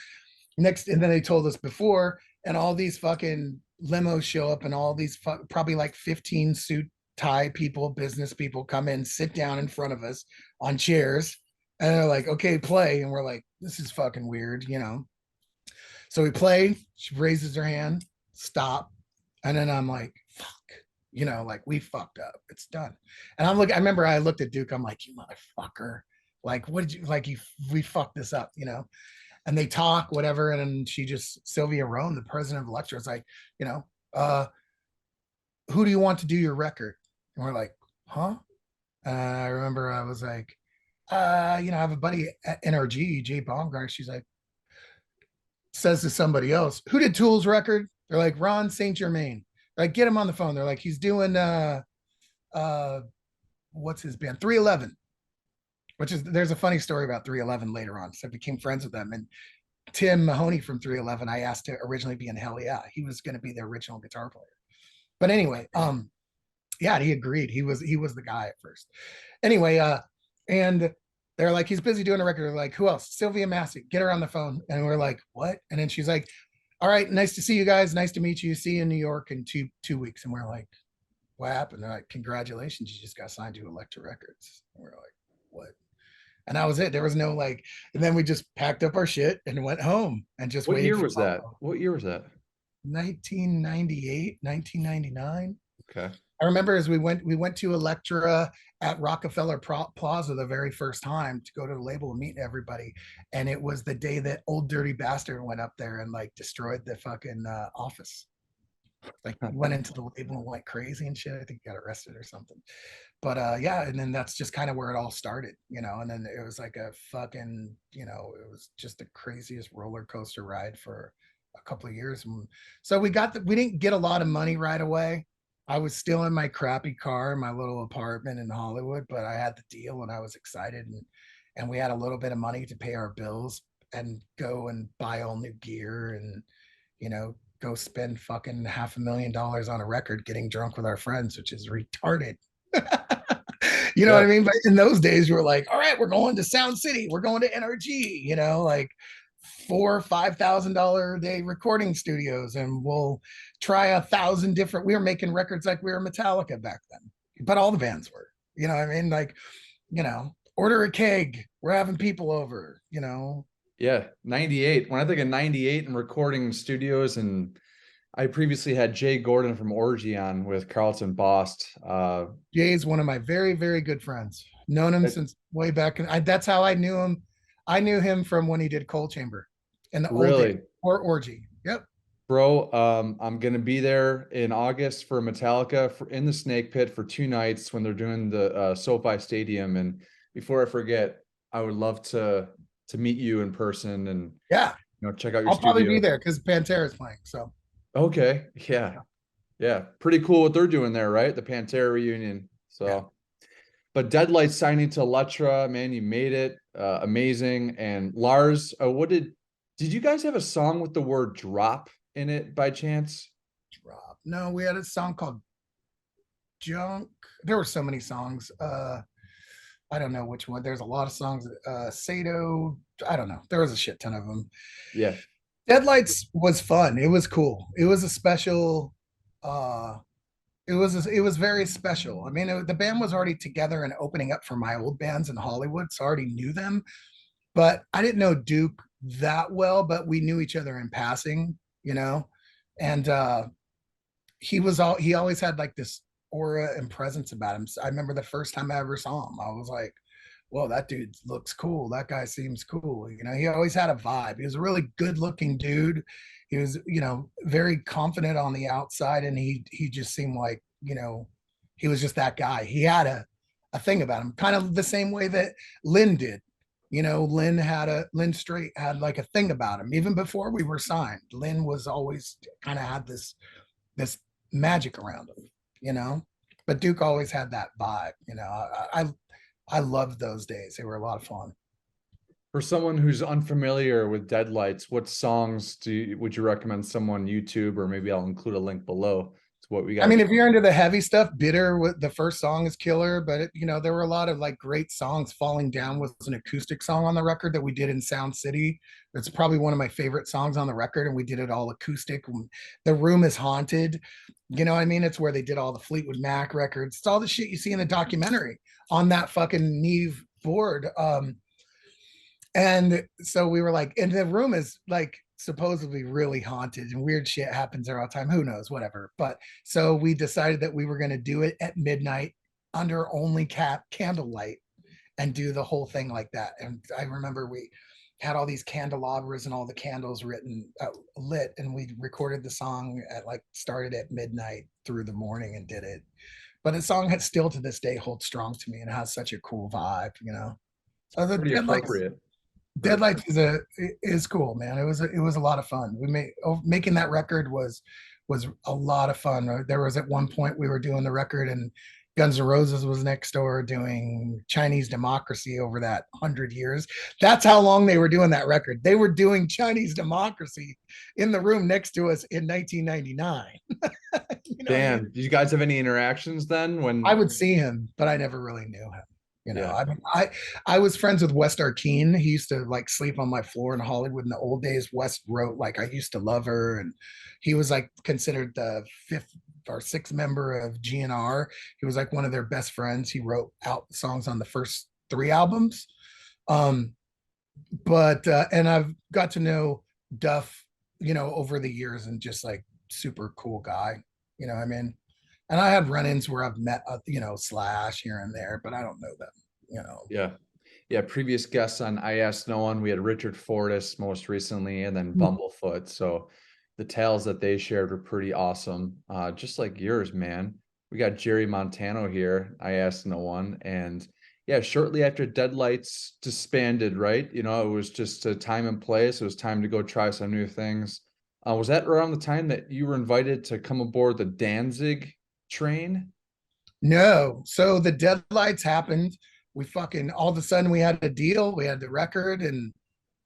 Next, and then they told us before, and all these fucking limos show up, and all these probably like 15 suit tie people, business people, come in, sit down in front of us on chairs, and they're like, "Okay, play." And we're like, "This is fucking weird." So we play, she raises her hand, stop. And then I'm like, "Fuck." you know, like we fucked up. It's done. And I'm looking, I remember I looked at Duke, I'm like, you motherfucker. Like, what did you like? We fucked this up, you know? And they talk, whatever. And then Sylvia Rohn, the president of Elektra, is like, you know, who do you want to do your record? And we're like, huh? And I remember I was like, you know, I have a buddy at NRG, Jay Baumgartner. She's like, says to somebody else, who did Tool's record? They're like, Ron St. Germain. Like, get him on the phone. They're like, he's doing what's his band? 311. Which is, there's a funny story about 311 later on. So I became friends with them. And Tim Mahoney from 311, I asked to originally be in HELLYEAH. He was going to be the original guitar player. But anyway, yeah, he agreed. He was the guy at first. Anyway, and they're like, he's busy doing a record. They're like, who else? Sylvia Massey, get her on the phone. And we're like, what? And then she's like, all right, nice to see you guys. Nice to meet you. See you in New York in two weeks. And we're like, what happened? They're like, congratulations, you just got signed to Elektra Records. And we're like, what? And that was it. There was no like, and then we just packed up our shit and went home and just What waited. year was that? What year was that? 1998, 1999. Okay. I remember as we went to Elektra at Rockefeller Plaza the very first time to go to the label and meet everybody. And it was the day that Old Dirty Bastard went up there and like destroyed the fucking office. Like went into the label and went crazy and shit. I think he got arrested or something. But yeah, and then that's just kind of where it all started, you know. And then it was like a fucking, you know, it was just the craziest roller coaster ride for a couple of years. And so we didn't get a lot of money right away. I was still in my crappy car, my little apartment in Hollywood, but I had the deal and I was excited, and we had a little bit of money to pay our bills and go and buy all new gear and, you know, go spend fucking $500,000 on a record getting drunk with our friends, which is retarded. You know what I mean? But in those days, we were like, all right, we're going to Sound City, we're going to NRG, you know, like $4,000 or $5,000 a day recording studios, and we'll try 1,000 different. We were making records like we were Metallica back then, but all the bands were, you know what I mean? Like, you know, order a keg, we're having people over, you know. Yeah, 98. When I think of 98 and recording studios, and I previously had Jay Gordon from Odadjian with Carlton Bost. Jay's one of my very, very good friends. Known him since way back. That's how I knew him. I knew him from when he did Cold Chamber and the really or Orgy. Yep. Bro, I'm gonna be there in August for Metallica in the Snake Pit for 2 nights when they're doing the SoFi Stadium. And before I forget, I would love to meet you in person and yeah, you know, check out your I'll studio. probably be there because Pantera is playing. So okay, yeah, pretty cool what they're doing there, right? The Pantera reunion. So, yeah. But Deadlight signing to Elektra, man, you made it, amazing. And Lars, did you guys have a song with the word drop in it by chance? Drop? No, we had a song called Junk. There were so many songs. I don't know which one. There's a lot of songs. Sato, I don't know. There was a shit ton of them. Yeah. Deadlights was fun. It was cool. It was a special. It was very special. I mean, the band was already together and opening up for my old bands in Hollywood, so I already knew them. But I didn't know Duke that well, but we knew each other in passing, you know. And he always had like this aura and presence about him. So I remember the first time I ever saw him, I was like, whoa, that dude looks cool. That guy seems cool. You know, he always had a vibe. He was a really good looking dude. He was, you know, very confident on the outside, and he just seemed like, you know, he was just that guy. He had a thing about him, kind of the same way that Lynn did. You know, Lynn Straight had like a thing about him even before we were signed. Lynn was always kind of had this magic around him, you know. But Duke always had that vibe, you know. I loved those days. They were a lot of fun. For someone who's unfamiliar with Deadlights, what songs would you recommend someone YouTube, or maybe I'll include a link below to what we got? I mean, if you're into the heavy stuff, Bitter, the first song is killer, but you know, there were a lot of like great songs. Falling Down was an acoustic song on the record that we did in Sound City. It's probably one of my favorite songs on the record, and we did it all acoustic. The Room is Haunted. You know what I mean? It's where they did all the Fleetwood Mac records. It's all the shit you see in the documentary on that fucking Neve board. And so we were like, and the room is like supposedly really haunted and weird shit happens there all the time. Who knows, whatever. But so we decided that we were going to do it at midnight under only candlelight and do the whole thing like that. And I remember we had all these candelabras and all the candles lit, and we recorded the song at like started at midnight through the morning and did it. But the song has still to this day holds strong to me and has such a cool vibe, you know. So the Pretty appropriate. Very Deadlights is cool, man. It was a lot of fun. Making that record was a lot of fun. There was at one point we were doing the record and Guns N' Roses was next door doing Chinese Democracy over that 100 years. That's how long they were doing that record. They were doing Chinese Democracy in the room next to us in 1999. You know what I Damn. mean? Did you guys have any interactions then when I would see him, but I never really knew him. You know, yeah. I mean, I was friends with West Arkeen. He used to like sleep on my floor in Hollywood in the old days. West wrote like "I Used to Love Her," and he was like considered the fifth or sixth member of GNR. He was like one of their best friends. He wrote out songs on the first three albums. Um, but and I've got to know Duff, you know, over the years, and just like super cool guy. You know, I mean, and I had run-ins where I've met, you know, Slash here and there, but I don't know them, you know. Yeah. Yeah. Previous guests on I Asked No One, we had Richard Fortis most recently, and then Hmm. Bumblefoot. So the tales that they shared were pretty awesome. Just like yours, man. We got Jerry Montano here, I Asked No One. And yeah, shortly after Deadlights disbanded, right? You know, it was just a time and place. It was time to go try some new things. Was that around the time that you were invited to come aboard the Danzig train? No, so the Deadlights happened. We fucking all of a sudden we had a deal. We had the record, and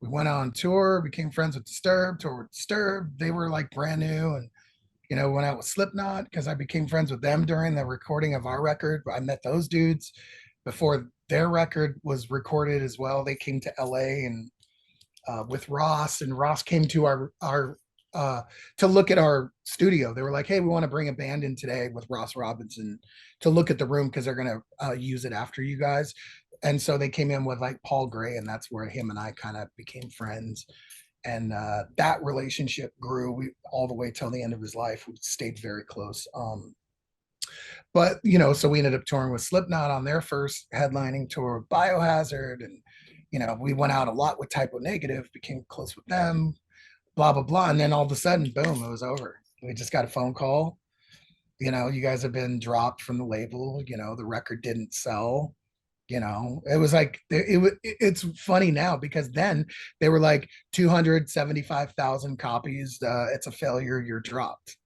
we went on tour. Became friends with Disturbed. Tour with Disturbed. They were like brand new, and you know, went out with Slipknot because I became friends with them during the recording of our record. I met those dudes before their record was recorded as well. They came to LA and with Ross, and Ross came to our to look at our studio. They were like, "Hey, we want to bring a band in today with Ross Robinson to look at the room because they're gonna use it after you guys." And so they came in with like Paul Gray, and that's where him and I kind of became friends. And that relationship grew all the way till the end of his life. We stayed very close. But you know, so we ended up touring with Slipknot on their first headlining tour with Biohazard, and you know, we went out a lot with Typo Negative, became close with them, blah blah blah, and then all of a sudden, boom, it was over. We just got a phone call. You know, you guys have been dropped from the label. You know, the record didn't sell. You know, it was like it's funny now because then they were like 275,000 copies. It's a failure. You're dropped.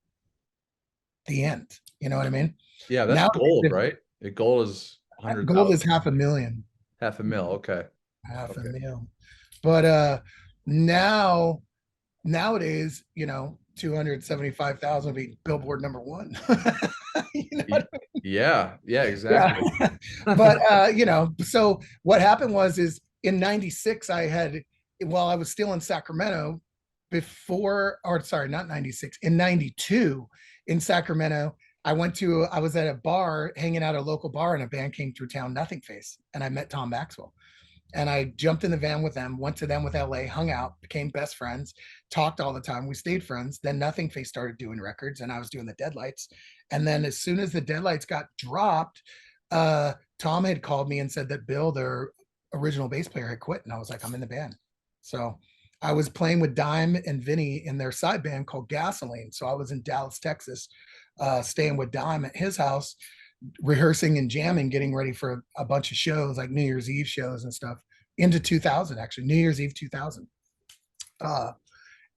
The end. You know what I mean? Yeah, that's Now gold, right? The gold is gold is 100,000, 500,000, half a mil. Okay. half a Okay. mil. But now nowadays, you know, 275,000 be Billboard number one. You know what I mean? Yeah, yeah, Yeah. exactly. But you know, so what happened was is in 96, I had while I was still in Sacramento before, or sorry, not 96, in 92 in Sacramento, I was at a bar, hanging out at a local bar, and a band came through town, Nothingface, and I met Tom Maxwell. And I jumped in the van with them, went to them with LA, hung out, became best friends, talked all the time. We stayed friends. Then Nothingface started doing records, and I was doing the Deadlights. And then as soon as the Deadlights got dropped, Tom had called me and said that Bill, their original bass player, had quit. And I was like, I'm in the band. So I was playing with Dime and Vinnie in their side band called Gasoline. So I was in Dallas, Texas, staying with Dime at his house, rehearsing and jamming, getting ready for a bunch of shows like New Year's Eve shows and stuff into 2000, actually, New Year's Eve 2000.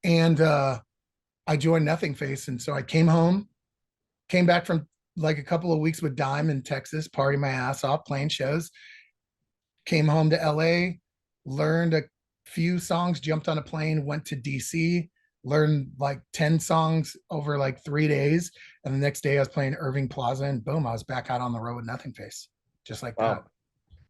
And I joined Nothingface. And so I came home, came back from like a couple of weeks with Dime in Texas, party my ass off, playing shows, came home to LA, learned a few songs, jumped on a plane, went to DC, learned like 10 songs over like 3 days. And the next day I was playing Irving Plaza, and boom, I was back out on the road with Nothingface, just like that. Wow.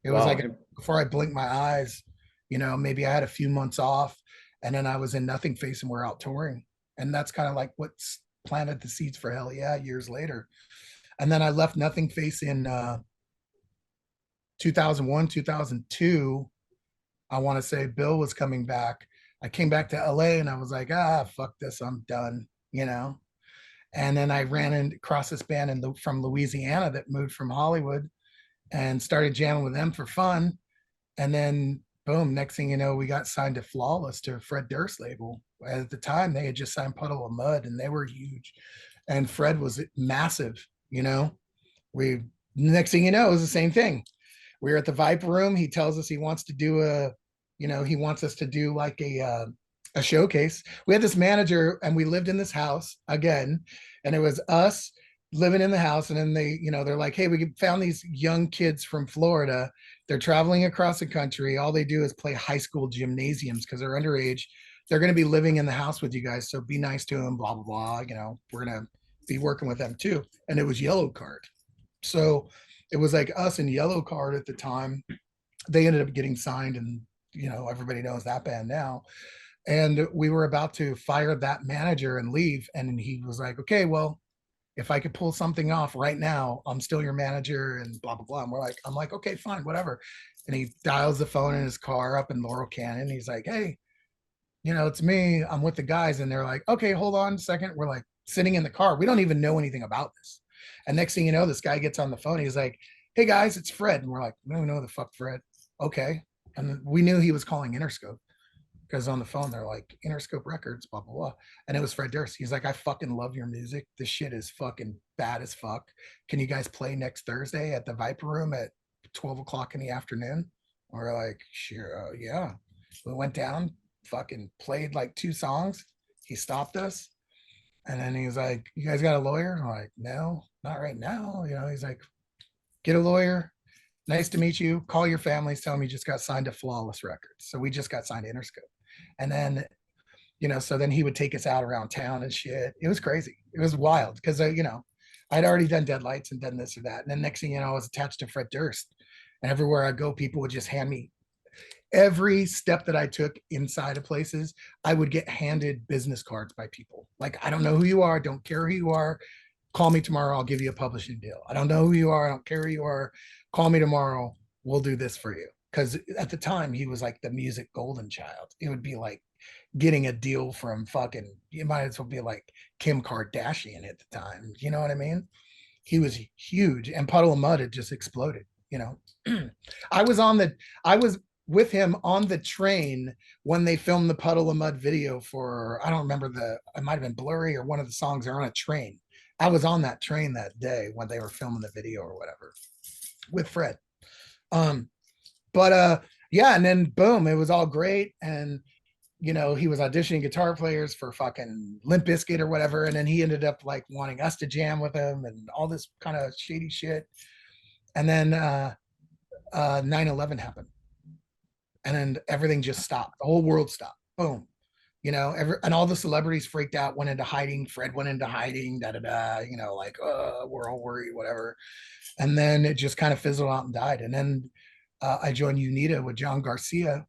It was Wow. like before I blinked my eyes, you know, maybe I had a few months off, and then I was in Nothingface and we're out touring. And that's kind of like what's planted the seeds for Hell Yeah years later. And then I left Nothingface in 2001, 2002. I want to say Bill was coming back. I came back to LA and I was like, ah, fuck this, I'm done, And then I ran and across this band from Louisiana that moved from Hollywood and started jamming with them for fun. And then boom, next thing you know, we got signed to Flawless, to Fred Durst's label. At the time, they had just signed Puddle of Mud and they were huge. And Fred was massive, We next thing you know, it was the same thing. We were at the Viper Room. He tells us he wants to do he wants us to do like a showcase. We had this manager and we lived in this house again, and it was us living in the house. And then they're like, hey, we found these young kids from Florida. They're traveling across the country. All they do is play high school gymnasiums because they're underage. They're going to be living in the house with you guys. So be nice to them, blah, blah, blah. We're going to be working with them too. And it was Yellow Card. So it was like us and Yellow Card at the time. They ended up getting signed, and everybody knows that band now. And we were about to fire that manager and leave. And he was like, okay, well, if I could pull something off right now, I'm still your manager and blah, blah, blah. And I'm like, okay, fine, whatever. And he dials the phone in his car up in Laurel Canyon. He's like, hey, it's me. I'm with the guys. And they're like, okay, hold on a second. We're like sitting in the car. We don't even know anything about this. And next thing you know, this guy gets on the phone. He's like, hey guys, it's Fred. And we're like, we don't know the fuck Fred. Okay. And we knew he was calling Interscope, because on the phone they're like, Interscope Records, blah, blah, blah. And it was Fred Durst. He's like, I fucking love your music. This shit is fucking bad as fuck. Can you guys play next Thursday at the Viper Room at 12 o'clock in the afternoon? We're like, sure, yeah. We went down, fucking played like 2 songs. He stopped us. And then he was like, you guys got a lawyer? I'm like, no, not right now. He's like, get a lawyer. Nice to meet you. Call your families. Tell them you just got signed to Flawless Records. So we just got signed to Interscope. And then, so then he would take us out around town and shit. It was crazy. It was wild because, I'd already done Deadlights and done this or that. And then next thing you know, I was attached to Fred Durst. And everywhere I go, people would just hand me, every step that I took inside of places, I would get handed business cards by people. Like, I don't know who you are. Don't care who you are. Call me tomorrow. I'll give you a publishing deal. I don't know who you are. I don't care who you are. Call me tomorrow. We'll do this for you. Because at the time, he was like the music golden child. It would be like getting a deal from fucking, you might as well be like Kim Kardashian at the time. You know what I mean? He was huge. And Puddle of Mud had just exploded. I was with him on the train when they filmed the Puddle of Mud video for, I don't remember it might've been Blurry or one of the songs. They're on a train. I was on that train that day when they were filming the video or whatever with Fred. Yeah, and then boom, it was all great. And he was auditioning guitar players for fucking Limp Bizkit or whatever. And then he ended up like wanting us to jam with him and all this kind of shady shit. And then 9/11 happened. And then everything just stopped. The whole world stopped. Boom. And all the celebrities freaked out, went into hiding. Fred went into hiding, like, we're all worried, whatever. And then it just kind of fizzled out and died. And then I joined UNITA with John Garcia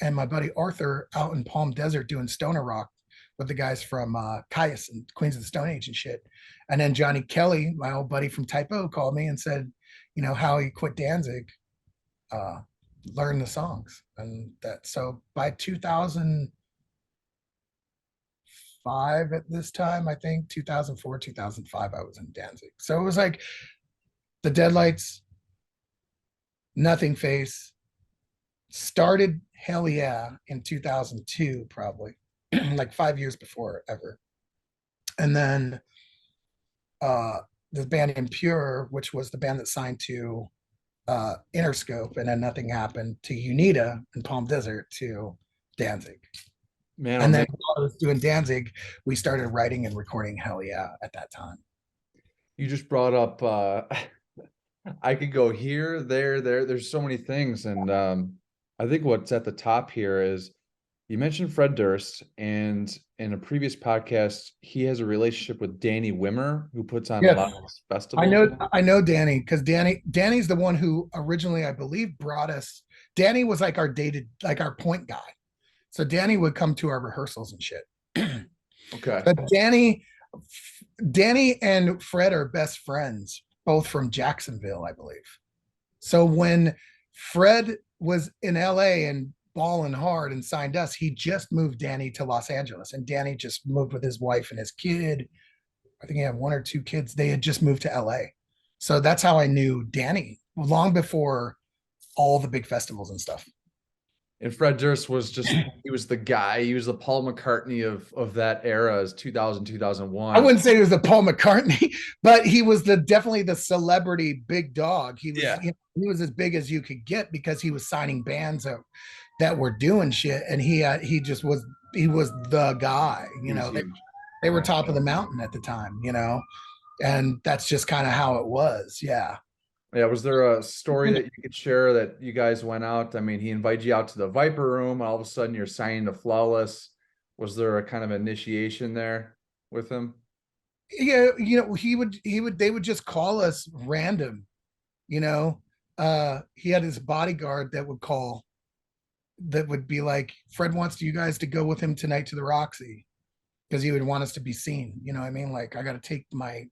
and my buddy Arthur out in Palm Desert doing stoner rock with the guys from Caius and Queens of the Stone Age and shit. And then Johnny Kelly, my old buddy from Type O, called me and said, how he quit Danzig, learn the songs. And that, so by 2005 at this time, I think 2004, 2005, I was in Danzig. So it was like the Deadlights, Nothingface, started Hell Yeah in 2002, probably like 5 years before ever. And then the band Impure, which was the band that signed to Interscope, and then nothing happened, to UNITA in Palm Desert, to Danzig. Man, and then while I was doing Danzig, we started writing and recording Hell Yeah at that time. You just brought up I could go here, there. There's so many things. And I think what's at the top here is you mentioned Fred Durst, and in a previous podcast, he has a relationship with Danny Wimmer, who puts on a lot of festivals. I know Danny, because Danny's the one who originally, I believe, brought us. Danny was like our our point guy. So Danny would come to our rehearsals and shit. Okay. But Danny and Fred are best friends, both from Jacksonville, I believe. So when Fred was in LA and balling hard and signed us. He just moved Danny to Los Angeles, and Danny just moved with his wife and his kid. I think he had 1 or 2 kids. They had just moved to LA. So that's how I knew Danny long before all the big festivals and stuff. And Fred Durst was just, he was the guy. He was the Paul McCartney of that era, as 2000, 2001. I wouldn't say he was the Paul McCartney, but he was definitely the celebrity big dog. He was, Yeah. He was as big as you could get because he was signing bands that were doing shit, and he was the guy. He was huge. They were top of the mountain at the time, and that's just kind of how it was. Yeah. Yeah, was there a story that you could share that you guys went out? I mean, he invited you out to the Viper Room. All of a sudden, you're signing to Flawless. Was there a kind of initiation there with him? Yeah, they would just call us random, you know. He had his bodyguard that would call, that would be like, Fred wants you guys to go with him tonight to the Roxy, because he would want us to be seen. You know what I mean? Like, I got to take my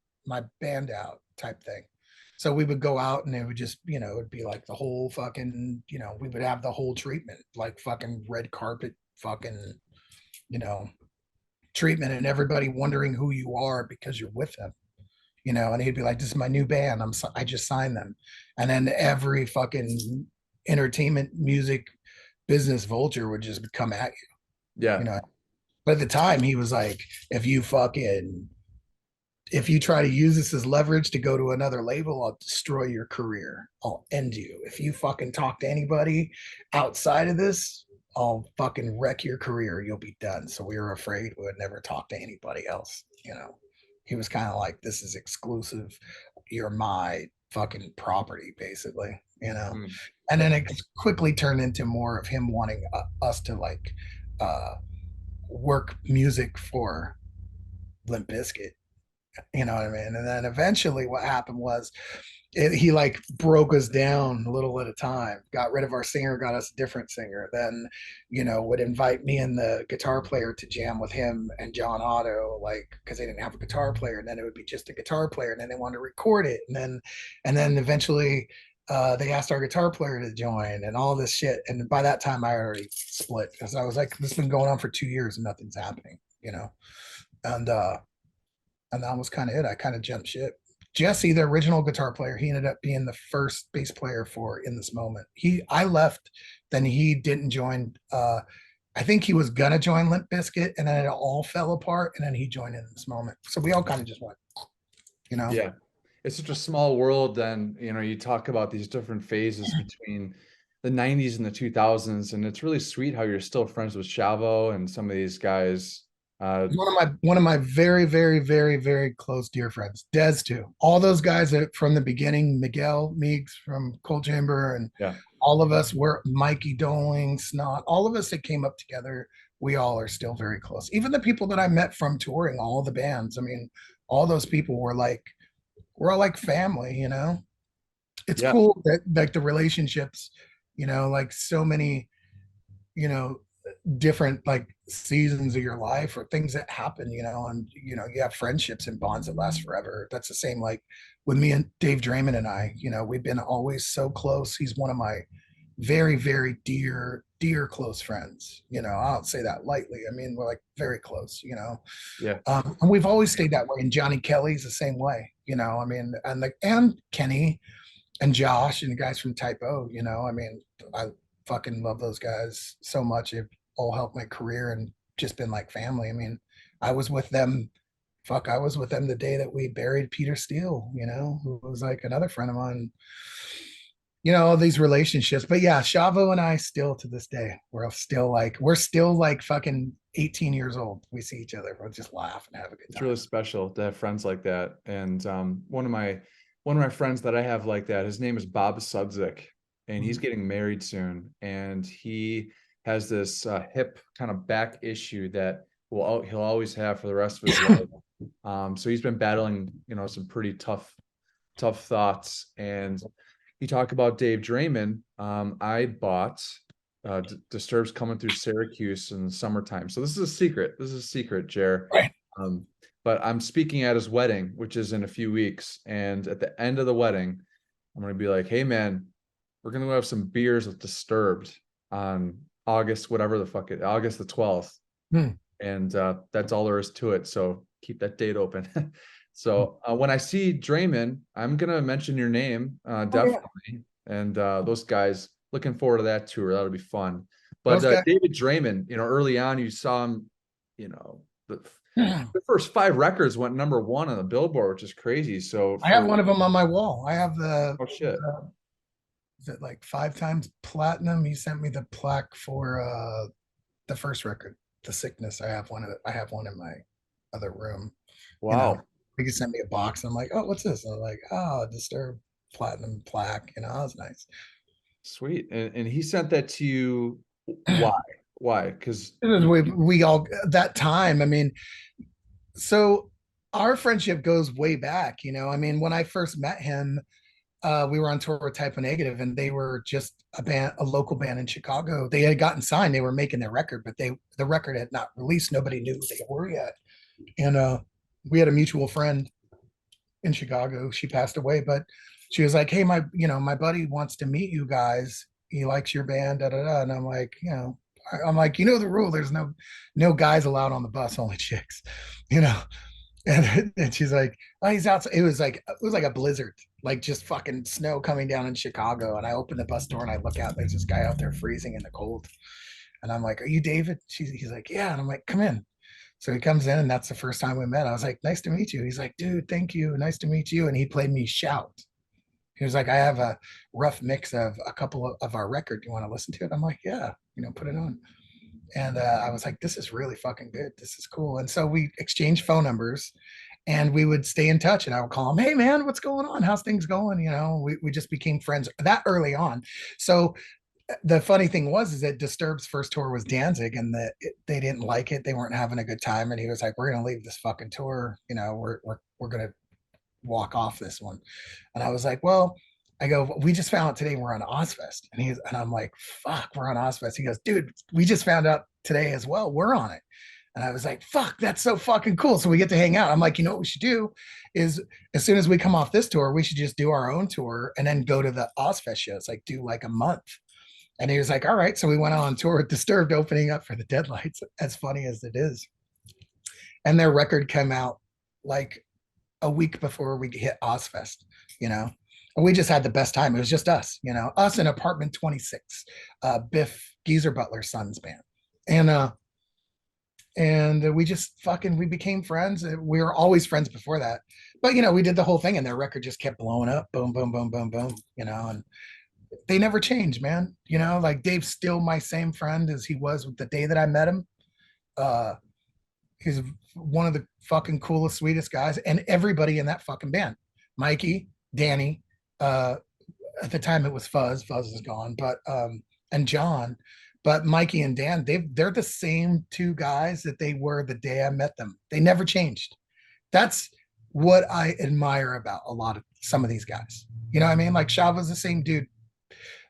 band out type thing. So we would go out, and it would just, it would be like the whole fucking, we would have the whole treatment, like fucking red carpet, fucking, treatment, and everybody wondering who you are because you're with them. And he'd be like, this is my new band. I just signed them. And then every fucking entertainment, music, business vulture would just come at you. Yeah. But at the time, he was like, if you try to use this as leverage to go to another label, I'll destroy your career. I'll end you. If you fucking talk to anybody outside of this, I'll fucking wreck your career. You'll be done. So we were afraid we would never talk to anybody else. He was kind of like, this is exclusive. You're my fucking property, basically, And then it quickly turned into more of him wanting us to like work music for Limp Bizkit. You know what I mean? And then eventually what happened was he like broke us down a little at a time, got rid of our singer, got us a different singer, then would invite me and the guitar player to jam with him and John Otto, like, because they didn't have a guitar player, and then it would be just a guitar player, and then they wanted to record it, and then eventually they asked our guitar player to join and all this shit. And by that time I already split, because I was like, this has been going on for 2 years and nothing's happening, and that was kind of it. I kind of jumped ship. Jesse, the original guitar player, he ended up being the first bass player for In This Moment. I left, then he didn't join. I think he was gonna join Limp Bizkit, and then it all fell apart, and then he joined In This Moment. So we all kind of just went, Yeah. It's such a small world. Then, you talk about these different phases between the 90s and the 2000s, and it's really sweet how you're still friends with Shavo and some of these guys. One of my very, very, very, very close dear friends. Des too. All those guys that from the beginning, Miguel Meeks from Cold Chamber, and all of us were Mikey Doling, Snot, all of us that came up together, we all are still very close. Even the people that I met from touring, all the bands. I mean, all those people we're all like family, It's cool that like the relationships, like so many, different like seasons of your life or things that happen, and you have friendships and bonds that last forever. That's the same like with me and Dave Draiman and I, we've been always so close. He's one of my very, very dear close friends. I don't say that lightly. I mean, we're like very close, and we've always stayed that way. And Johnny Kelly's the same way, I mean, and Kenny and Josh and the guys from Type O, I mean, I fucking love those guys so much. It all helped my career and just been like family. I mean, I was with them the day that we buried Peter Steele, who was like another friend of mine. All these relationships. But yeah, Shavo and I still to this day, we're still like fucking 18 years old. We see each other, we'll just laugh and have a good time. It's really special to have friends like that. And one of my friends that I have like that, his name is Bob Sudzik, and he's getting married soon, and he has this hip kind of back issue that he'll always have for the rest of his life. So he's been battling, some pretty tough thoughts. And you talk about Dave Draiman. I bought Disturbed's Coming Through Syracuse in the summertime. So this is a secret, Jer. Right. But I'm speaking at his wedding, which is in a few weeks. And at the end of the wedding, I'm going to be like, hey man, we're going to have some beers with Disturbed on August, whatever the fuck it, August the 12th. Hmm. And that's all there is to it. So keep that date open. So when I see Draiman, I'm gonna mention your name, Oh yeah, definitely. And those guys, looking forward to that tour. That'll be fun. But those guys. David Draiman, early on, you saw him, you know, the, I the first 5 records went #1 on the Billboard, which is crazy. So have for one of them on my wall. I have oh shit, is it like 5 times platinum? He sent me the plaque for the first record, The Sickness. I have one in my other room. You know, wow, he could send me a box. I'm like, oh, what's this? I'm like, oh, Disturbed platinum plaque. That was nice. sweet. And he sent that to you. Why? Why? Because We all that time. I mean, so our friendship goes way back. I mean, when I first met him, we were on tour with Type O Negative, and they were just a local band in Chicago. They had gotten signed, they were making their record, but the record had not released. Nobody knew who they were yet. And we had a mutual friend in Chicago. She passed away, but she was like, "Hey, my buddy wants to meet you guys. He likes your band, da da da." And I'm like, I'm like, the rule. There's no guys allowed on the bus, only chicks, you know. And she's like, "Oh, he's outside." It was like a blizzard, like just fucking snow coming down in Chicago. And I open the bus door and I look out. There's this guy out there freezing in the cold. And I'm like, "Are you David?" He's like, "Yeah." And I'm like, "Come in." So he comes in, and that's the first time we met. I was like, "Nice to meet you." He's like, "Dude, thank you. Nice to meet you." And he played me Shout. He was like, "I have a rough mix of a couple of our record. You want to listen to it?" I'm like, "Yeah, put it on." And I was like, "This is really fucking good. This is cool." And so we exchanged phone numbers, and we would stay in touch. And I would call him, "Hey man, what's going on? How's things going?" We just became friends that early on. So the funny thing was is that Disturbed's first tour was Danzig, and they didn't like it. They weren't having a good time, and he was like, "We're gonna leave this fucking tour. We're gonna walk off this one." And I was like, "Well," I go, "We just found out today we're on Ozfest," and I'm like, "Fuck, we're on Ozfest." He goes, "Dude, we just found out today as well. We're on it." And I was like, "Fuck, that's so fucking cool." So we get to hang out. I'm like, what we should do is, as soon as we come off this tour, we should just do our own tour and then go to the Ozfest shows, like do like a month. And he was like, "All right." So we went on tour with Disturbed opening up for the Deadlights, as funny as it is. And their record came out like a week before we hit Ozfest, you know. And we just had the best time. It was just us, us in Apartment 26, Biff Geezer Butler's son's band. And we just we became friends. We were always friends before that. But we did the whole thing, and their record just kept blowing up. Boom, boom, boom, boom, boom, and they never changed, man. Like Dave's still my same friend as he was the day that I met him. Uh, he's one of the fucking coolest, sweetest guys, and everybody in that fucking band, Mikey, Danny, at the time it was Fuzz. Fuzz is gone, but and John, but Mikey and Dan, they're the same two guys that they were the day I met them. They never changed. That's what I admire about a lot of some of these guys. You know what I mean? Like Shavo's the same dude.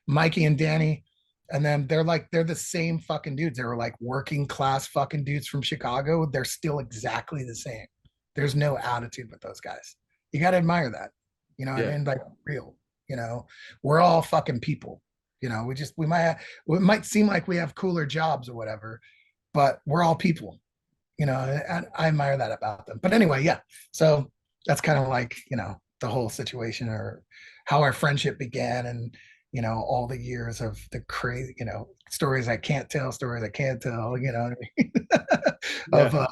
Mikey and Danny, and then they're the same fucking dudes. They were like working class fucking dudes from Chicago. They're still exactly the same. There's no attitude with those guys. You got to admire that. You know what I yeah, mean? Like real. We're all fucking people. We might seem like we have cooler jobs or whatever, but we're all people. And I admire that about them. But anyway, yeah. So that's kind of like the whole situation, or how our friendship began, and all the years of the crazy, stories I can't tell, stories I can't tell, what I mean? yeah. of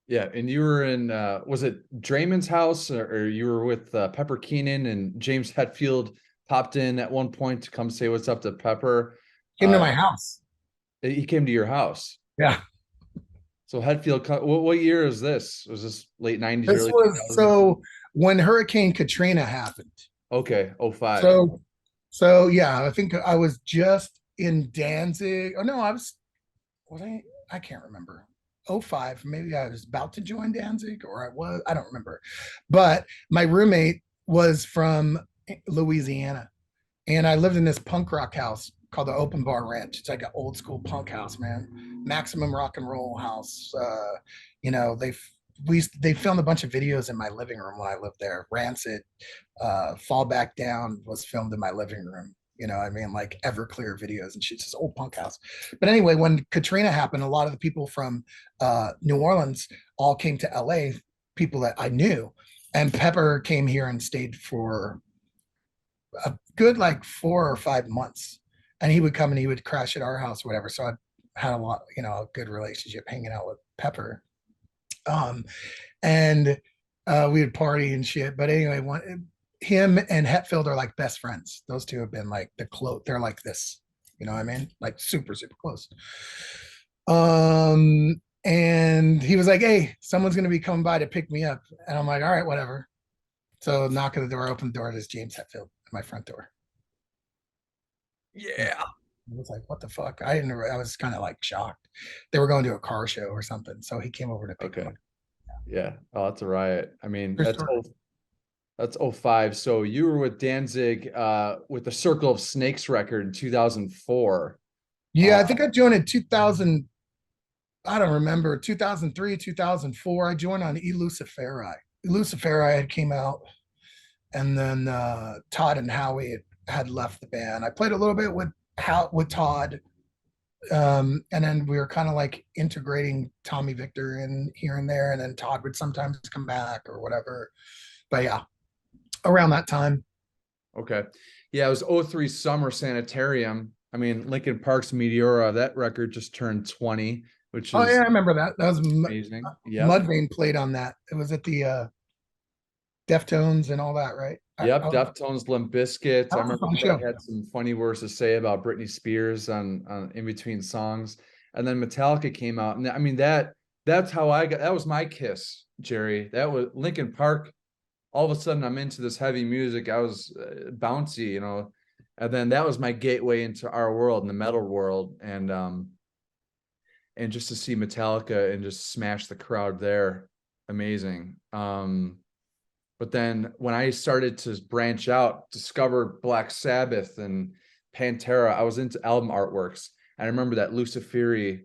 Yeah, and you were in was it Draiman's house, or you were with Pepper Keenan, and James Hetfield popped in at one point to come say what's up to Pepper. came to Uh my house. he came to your house. Yeah. So Hetfield, what year is this? Was this late 90s, This early was 2000s? so when Hurricane Katrina happened. Okay, oh five. So yeah, I think I was just in Danzig. Oh no, was I can't remember. '05, maybe I was about to join Danzig, or I don't remember. But my roommate was from Louisiana, and I lived in this punk rock house called the Open Bar Ranch. It's like an old school punk house, man. Maximum rock and roll house. You know, they filmed a bunch of videos in my living room when I lived there. Rancid, Fall Back Down was filmed in my living room. You know, I mean, like Everclear videos and shit, just old punk house. But anyway, when Katrina happened, a lot of the people from New Orleans all came to LA, people that I knew. And Pepper came here and stayed for a good like 4 or 5 months. And he would come and he would crash at our house, or whatever. So I had a lot, you know, a good relationship hanging out with Pepper. Um, and we would party and shit. But anyway, him and Hetfield are like best friends. Those two have been like they're like this, you know what I mean? Like super, super close. And he was like, hey, someone's gonna be coming by to pick me up. And I'm like, all right, whatever. So knock on the door, open the door, there's James Hetfield at my front door. Yeah. I was like, what the fuck? I was kind of like shocked. They were going to a car show or something. So he came over to pick me Okay. up. Yeah. Oh, that's a riot. I mean, True story. that's '05. So you were with Danzig with the Circle of Snakes record in 2004. Yeah, I think I joined in 2000. I don't remember, 2003, 2004. I joined on Elusiferi. Elusiferi had came out, and then Todd and Howie had left the band. I played a little bit with Todd, and then we were kind of like integrating Tommy Victor in here and there, and then Todd would sometimes come back or whatever. But yeah, around that time. Okay. Yeah, it was '03 Summer Sanitarium. I mean, Linkin Park's Meteora, that record just turned 20, which Oh is yeah, I remember that. That was amazing. Yep. Mudvayne played on that. It was at the Deftones and all that, right? Yep. Deftones, Limp Bizkit. That I was a remember fun show. Fred had some funny words to say about Britney Spears on in between songs. And then Metallica came out. And I mean, that's how that was my kiss, Jerry. That was Linkin Park. All of a sudden I'm into this heavy music. I was bouncy, you know, and then that was my gateway into our world and the metal world. And just to see Metallica and just smash the crowd there, amazing. But then when I started to branch out, discover Black Sabbath and Pantera, I was into album artworks. I remember that Luciferi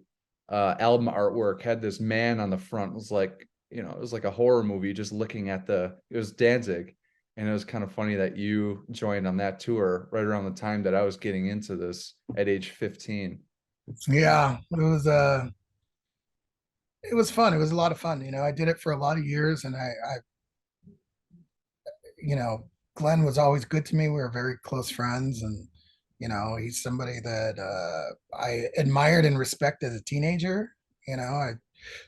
album artwork had this man on the front. It was like, you know, it was like a horror movie just looking at it was Danzig. And it was kind of funny that you joined on that tour right around the time that I was getting into this at age 15. Yeah, it was fun. It was a lot of fun. You know, I did it for a lot of years, and you know, Glenn was always good to me. We were very close friends, and you know, he's somebody that I admired and respected as a teenager. You know, I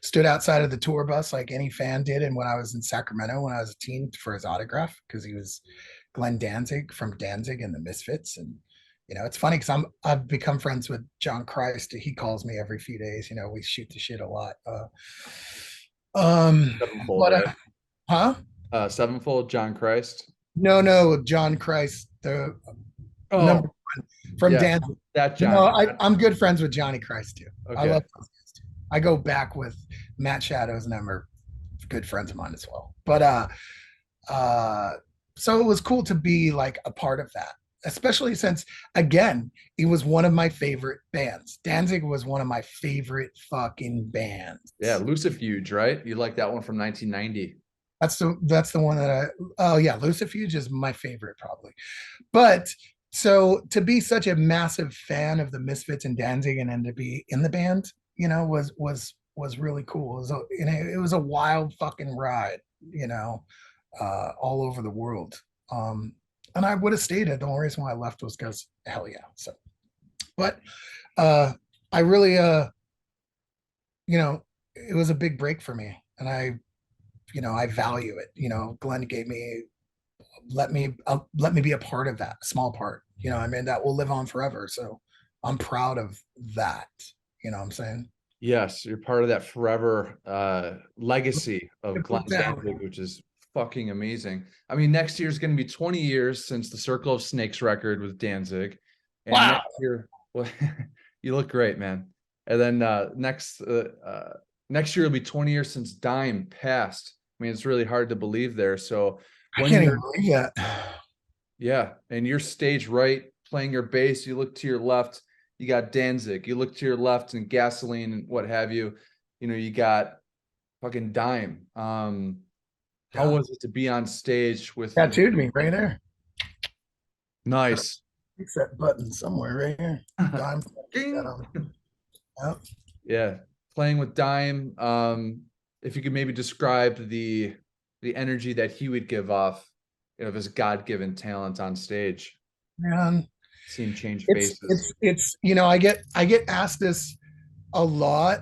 stood outside of the tour bus like any fan did, and when I was in Sacramento when I was a teen for his autograph because he was Glenn Danzig from Danzig and the Misfits. And you know, it's funny because I've become friends with John Christ. He calls me every few days. You know, we shoot the shit a lot. Um, Sevenfold, but right? huh? Sevenfold, John Christ. No, John Christ, the number Oh, one from yeah, Danzig. that No, John. I'm good friends with Johnny Christ too. I Okay. love those guys too. I go back with Matt Shadows and them are good friends of mine as well. But uh so it was cool to be like a part of that, especially since again, it was one of my favorite bands. Danzig was one of my favorite fucking bands. Yeah, Lucifuge, right? You like that one from 1990. That's the one that oh yeah, Lucifuge is my favorite probably. But so to be such a massive fan of the Misfits and Danzig and then to be in the band, you know, was really cool. It was a wild fucking ride, you know, all over the world. And I would have stayed. The only reason why I left was because hell yeah. So, but I really, you know, it was a big break for me, and I value it. You know, Glenn gave me let me be a part of that, a small part. You know, I mean, that will live on forever. So I'm proud of that. You know what I'm saying? Yes, you're part of that forever legacy of Glenn Put down. Danzig, which is fucking amazing. I mean, next year is going to be 20 years since the Circle of Snakes record with Danzig, and Wow. next year, well, you look great, man. And then next year will be 20 years since Dime passed. I mean, it's really hard to believe there. So I when can't you're even believe that. Yeah, and you're stage right, playing your bass. You look to your left, you got Danzig. You look to your left and Gasoline and what have you. You know, you got fucking Dime. How Yeah. was it to be on stage with Tattooed me right there. nice? Fix that button somewhere right here. Dime. That Ding. on. Yep. Yeah, playing with Dime. If you could maybe describe the energy that he would give off, of his God-given talent on stage. Man, See him change it's faces. it's it's you know, I get asked this a lot,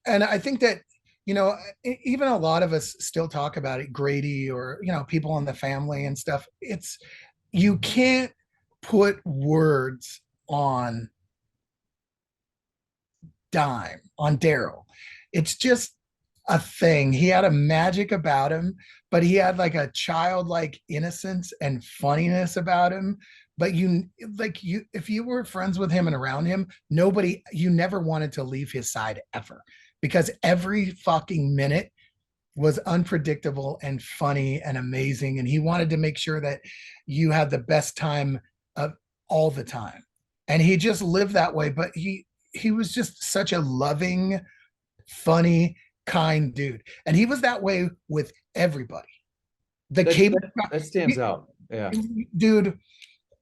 and I think that even a lot of us still talk about it, Grady, or people in the family and stuff. It's You can't put words on on Darrell. It's just a thing. He had a magic about him, but he had like a childlike innocence and funniness about him. But if you were friends with him and around him, you never wanted to leave his side ever, because every fucking minute was unpredictable and funny and amazing. And he wanted to make sure that you had the best time of all the time. And he just lived that way. But he was just such a loving, funny, kind dude. And he was that way with everybody. The That cable that, that stands out. Yeah. dude,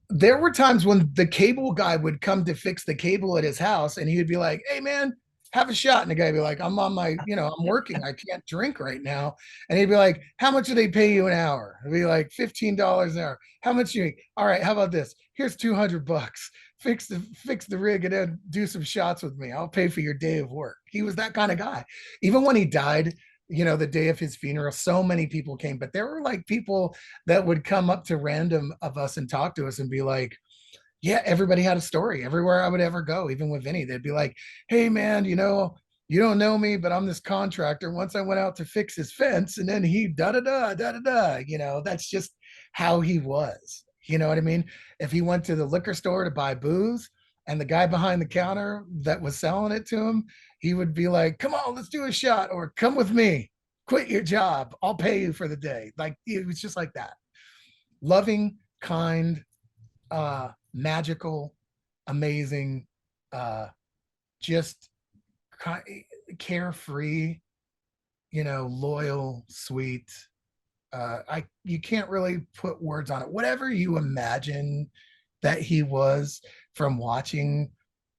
there were times when the cable guy would come to fix the cable at his house, and he would be like, "Hey man, have a shot." And the guy would be like, "I'm on my, I'm working. I can't drink right now." And he'd be like, "How much do they pay you an hour?" It'd be like $15 an hour. "How much do you make?" "All right, how about this? Here's $200. Fix the rig and then do some shots with me. I'll pay for your day of work." He was that kind of guy. Even when he died, the day of his funeral, so many people came, but there were like people that would come up to random of us and talk to us and be like, yeah, everybody had a story everywhere I would ever go. Even with Vinnie, they'd be like, "Hey man, you don't know me, but I'm this contractor. Once I went out to fix his fence, and then he da da da da da da." That's just how he was. You know what I mean? If he went to the liquor store to buy booze, and the guy behind the counter that was selling it to him, he would be like, "Come on, let's do a shot," or "Come with me, quit your job, I'll pay you for the day." Like, it was just like that. Loving, kind, magical, amazing, just carefree, loyal, sweet. You can't really put words on it. Whatever you imagine that he was from watching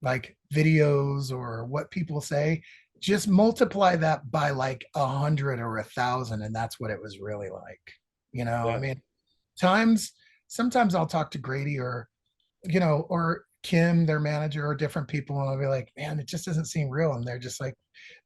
like videos or what people say, just multiply that by like 100 or 1,000, and that's what it was really like. I Yeah. mean, times sometimes I'll talk to Grady or Kim, their manager, or different people, and I'll be like, "Man, it just doesn't seem real." And they're just like,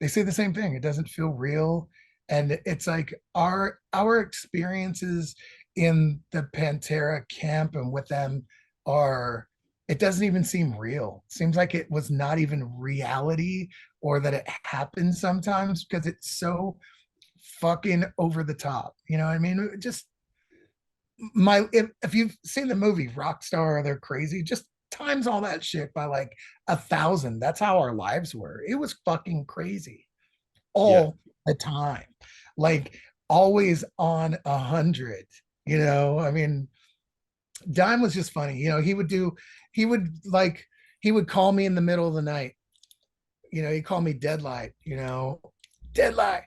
they say the same thing. It doesn't feel real. And it's like our experiences in the Pantera camp and with them are, it doesn't even seem real. It seems like it was not even reality, or that it happens sometimes, because it's so fucking over the top. You know what I mean? Just if you've seen the movie Rockstar, they're crazy. Just times all that shit by like 1,000. That's how our lives were. It was fucking crazy Yeah. all the time, like always on 100. I mean, Dime was just funny. He would like, he would call me in the middle of the night. He'd call me Deadlight. Deadlight,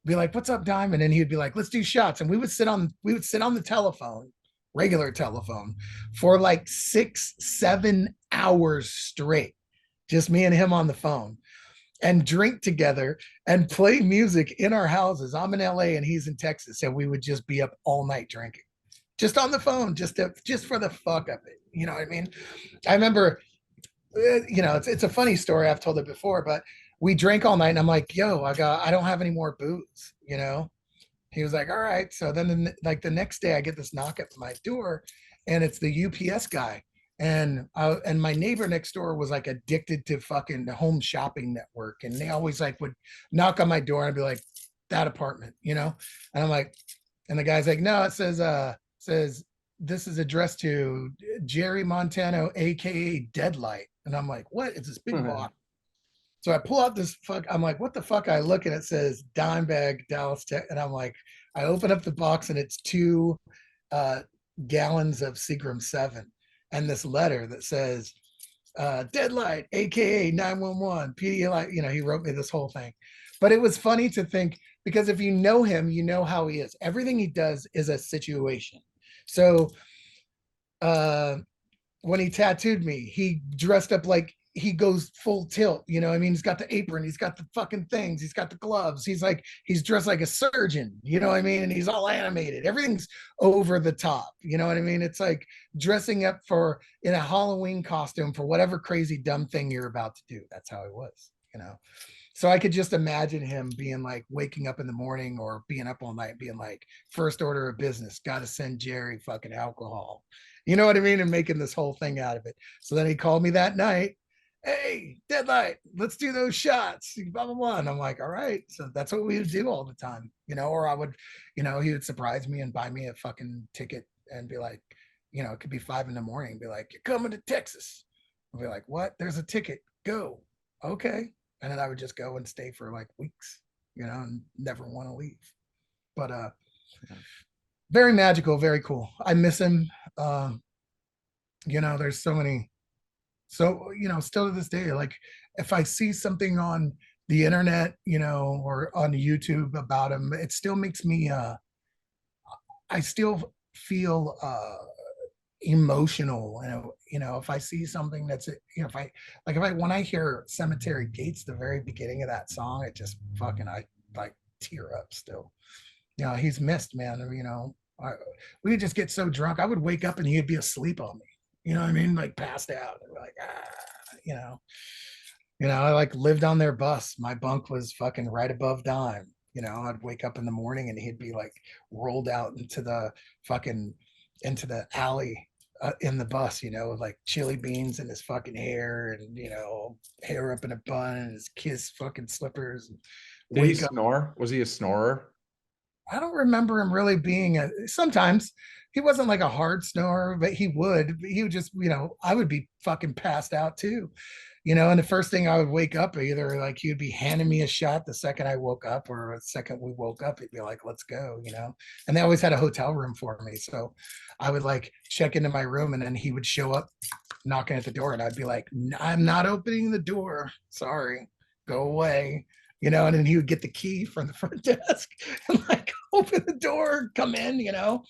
be like, "What's up, Dime?" And then he'd be like, "Let's do shots." And we would sit on the telephone, regular telephone, for like 6-7 hours straight, just me and him on the phone, and drink together and play music in our houses. I'm in LA and he's in Texas, and we would just be up all night drinking, just on the phone, just for the fuck of it. You know what I mean? I remember, it's a funny story. I've told it before, but we drank all night, and I'm like, "Yo, I don't have any more booze." He was like, "All right." So then, like the next day, I get this knock at my door, and it's the UPS guy. And my neighbor next door was like addicted to fucking the Home Shopping Network, and they always like would knock on my door and be like, "That apartment." And I'm like, and the guy's like, "No, it says this is addressed to Jerry Montano, aka Deadlight." And I'm like, "What?" It's this big box. So I pull out this I'm like, "What the fuck?" I look, and it says Dimebag, Dallas Tech. And I'm like, I open up the box, and it's 2 gallons of Seagram 7, and this letter that says, Deadlight, aka 911, Pedialyte. He wrote me this whole thing. But it was funny to think, because if you know him, you know how he is. Everything he does is a situation. So, uh, when he tattooed me, he dressed up like he goes full tilt. You know what I mean? He's got the apron, he's got the fucking things, he's got the gloves. He's dressed like a surgeon, you know what I mean? And he's all animated. Everything's over the top. You know what I mean? It's like dressing up for in a Halloween costume for whatever crazy dumb thing you're about to do. That's how it was, you know. So I could just imagine him being like waking up in the morning or being up all night, being like, first order of business, got to send Jerry fucking alcohol. You know what I mean? And making this whole thing out of it. So then he called me that night. Hey, Deadlight, let's do those shots, blah, blah, blah. And I'm like, all right. So that's what we would do all the time, you know, or I would, you know, he would surprise me and buy me a fucking ticket and be like, you know, it could be 5 a.m, be like, you're coming to Texas. I'll be like, what? There's a ticket. Go. Okay. And then I would just go and stay for like weeks, you know, and never want to leave. But very magical, very cool. I miss him. You know, there's so many. So, you know, still to this day, like if I see something on the internet, you know, or on YouTube about him, it still makes me I still feel emotional. You know, if I see something that's, you know, if I when I hear Cemetery Gates, the very beginning of that song, it just fucking I like tear up still. You know, he's missed, man. You know, we would just get so drunk. I would wake up and he'd be asleep on me. You know what I mean? Like passed out. And like, you know. You know, I like lived on their bus. My bunk was fucking right above Dime. You know, I'd wake up in the morning and he'd be like rolled out into the fucking into the alley in the bus, you know, with like chili beans in his fucking hair and, you know, hair up in a bun and his Kiss fucking slippers. And Did he wake up. snore? Was he a snorer? I don't remember him really being sometimes he wasn't like a hard snorer, but he would just, you know, I would be fucking passed out too, you know, and the first thing I would wake up, either like he'd be handing me a shot the second I woke up or the second we woke up, he'd be like, let's go, you know, and they always had a hotel room for me. So I would like check into my room and then he would show up knocking at the door and I'd be like, I'm not opening the door. Sorry, go away. You know, and then he would get the key from the front desk and like open the door, come in, you know.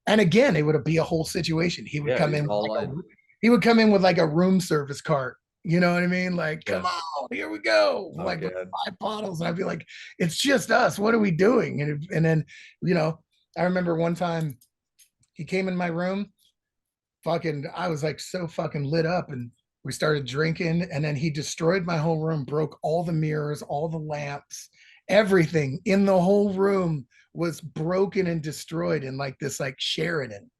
And again, it would be a whole situation. Yeah, he's all Like in. he would come in with like a room service cart. You know what I mean? Like, Yeah. come on, here we go. Oh, Like with God. 5 bottles. And I'd be like, it's just us. What are we doing? And then, you know, I remember one time he came in my room, fucking, I was like so fucking lit up and we started drinking and then he destroyed my whole room, broke all the mirrors, all the lamps, everything in the whole room was broken and destroyed in like this like Sheridan.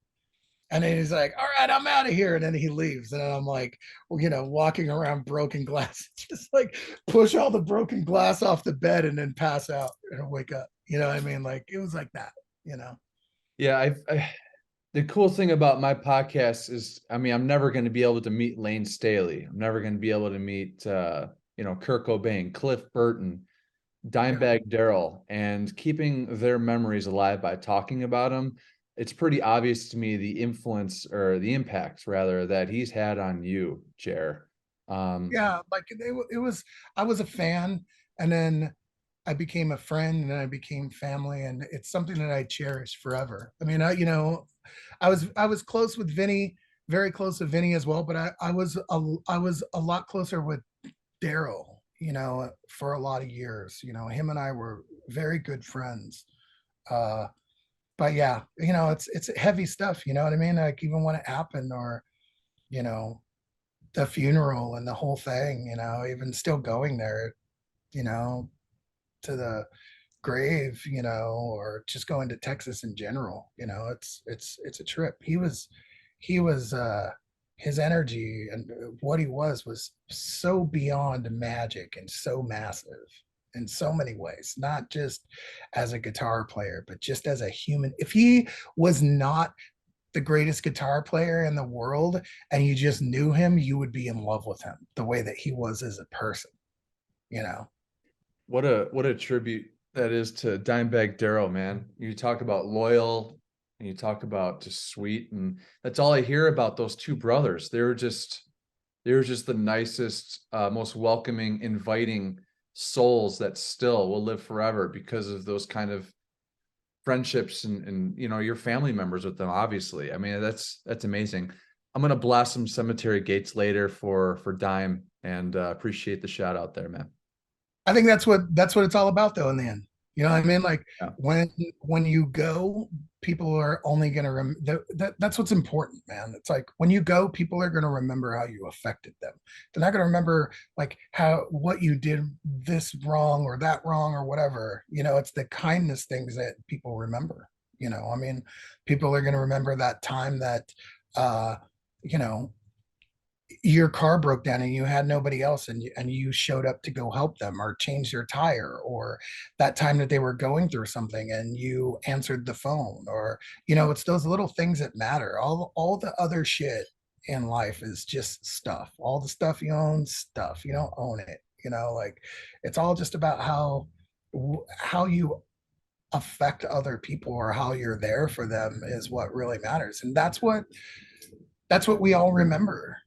And then he's like, all right, I'm out of here. And then he leaves. And I'm like, well, you know, walking around broken glass, just like push all the broken glass off the bed and then pass out and wake up. You know what I mean? Like it was like that, you know? Yeah, the cool thing about my podcast is, I mean, I'm never going to be able to meet Lane Staley. I'm never going to be able to meet, you know, Kurt Cobain, Cliff Burton, Yeah. Dimebag Darrell, and keeping their memories alive by talking about them. It's pretty obvious to me the influence or the impact rather that he's had on you, Jer. Yeah. Like it was, I was a fan and then I became a friend and then I became family. And it's something that I cherish forever. I mean, you know, I was close with Vinnie, very close with Vinnie as well, but I was a lot closer with Darrell, you know, for a lot of years. You know, him and I were very good friends. Uh, but yeah, you know, it's heavy stuff, you know what I mean? Like even when it happened or, you know, the funeral and the whole thing, you know, even still going there, you know, to the grave, you know, or just going to Texas in general, you know, it's a trip. He was his energy and what he was so beyond magic and so massive in so many ways, not just as a guitar player, but just as a human. If he was not the greatest guitar player in the world and you just knew him, you would be in love with him the way that he was as a person, you know. What a tribute that is to Dimebag Darrell, man. You talk about loyal and you talk about just sweet, and that's all I hear about those two brothers. They were just the nicest, most welcoming, inviting souls that still will live forever because of those kind of friendships and you know your family members with them. Obviously, I mean that's amazing. I'm gonna blast some Cemetery Gates later for Dime, and appreciate the shout out there, man. I think that's what it's all about though in the end. You know what I mean? Like Yeah. when you go, people are only going to that's what's important, man. It's like when you go, people are going to remember how you affected them. They're not going to remember like how what you did this wrong or that wrong or whatever. You know, it's the kindness things that people remember. You know, I mean, people are going to remember that time that you know, your car broke down and you had nobody else and you showed up to go help them or change their tire, or that time that they were going through something and you answered the phone, or it's those little things that matter. All the other shit in life is just stuff. All the stuff you own, stuff you don't own it. Like it's all just about how you affect other people or how you're there for them is what really matters, and that's what we all remember.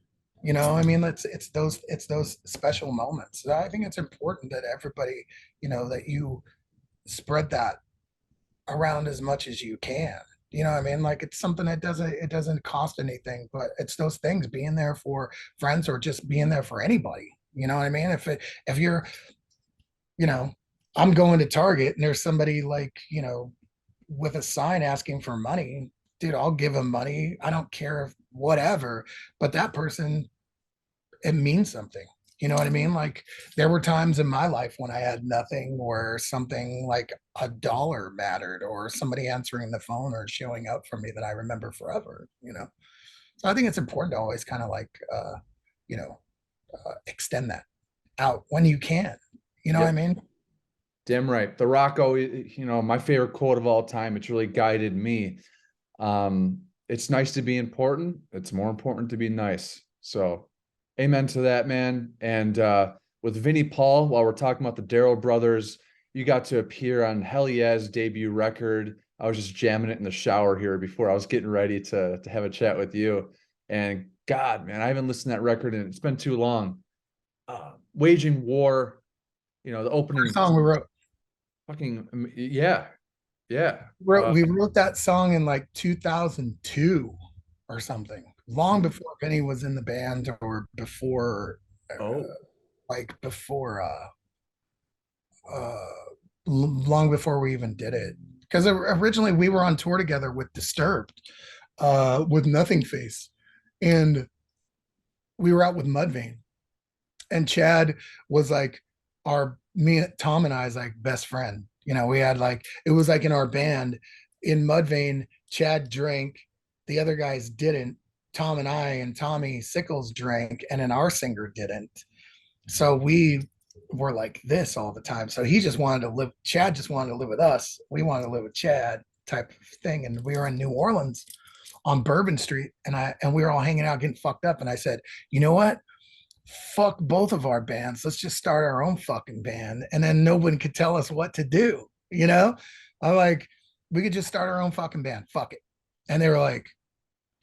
I mean, it's those special moments. I think it's important that everybody, that you spread that around as much as you can. I mean? Like it's something that it doesn't cost anything, but it's those things, being there for friends or just being there for anybody. You know what I mean? If you're, you know, I'm going to Target and there's somebody like, with a sign asking for money, dude, I'll give him money. I don't care if whatever, but that person, it means something. You know what I mean? Like there were times in my life when I had nothing, or something like a dollar mattered, or somebody answering the phone or showing up for me that I remember forever. So I think it's important to always kind of like, extend that out when you can. You know what I Yep. mean? Damn right. The Rock always, my favorite quote of all time, it's really guided me. It's nice to be important. It's more important to be nice. So amen to that, man. And with Vinnie Paul, while we're talking about the Darrell brothers, you got to appear on HELLYEAH's debut record. I was just jamming it in the shower here before I was getting ready to have a chat with you. And God, man, I haven't listened to that record and it's been too long. Waging War, the opening First song we wrote. fucking, yeah, yeah. We wrote that song in like 2002 or something, long before Vinny was in the band, or before, Oh, like before, long before we even did it. Because originally we were on tour together with Disturbed, with Nothingface, and we were out with Mudvayne, and Chad was like Tom and I's like best friend. We had like, it was like in our band in Mudvayne, Chad drank, the other guys didn't. Tom and I and Tommy Sickles drank, and then our singer didn't. So we were like this all the time. So Chad just wanted to live with us. We wanted to live with Chad, type of thing. And we were in New Orleans on Bourbon Street, and we were all hanging out getting fucked up. And I said, you know what? Fuck both of our bands. Let's just start our own fucking band. And then no one could tell us what to do. I'm like, we could just start our own fucking band. Fuck it. And they were like,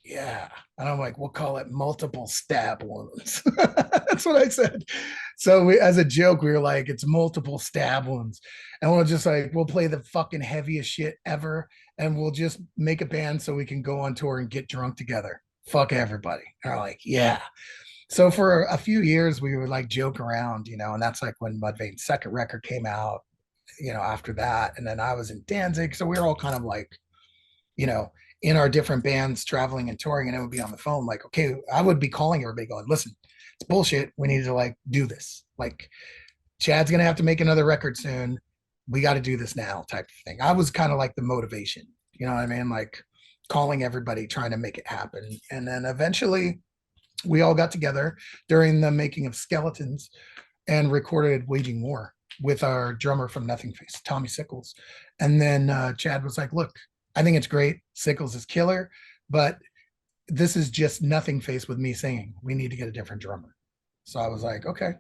yeah. And I'm like, we'll call it Multiple Stab Wounds. That's what I said. So as a joke, we were like, it's Multiple Stab Wounds. And we'll just like, we'll play the fucking heaviest shit ever. And we'll just make a band so we can go on tour and get drunk together. Fuck everybody. And I'm like, yeah. So for a few years, we would like joke around, and that's like when Mudvayne's second record came out, after that. And then I was in Danzig. So we were all kind of like, in our different bands, traveling and touring, and it would be on the phone. Like, okay, I would be calling everybody going, listen, it's bullshit. We need to like do this. Like Chad's going to have to make another record soon. We got to do this now, type of thing. I was kind of like the motivation, you know what I mean? Like calling everybody, trying to make it happen. And then eventually we all got together during the making of Skeletons and recorded Waging War with our drummer from Nothingface, Tommy Sickles. And then Chad was like, look, I think it's great. Sickles is killer, but this is just Nothingface with me singing. We need to get a different drummer. So I was like, okay.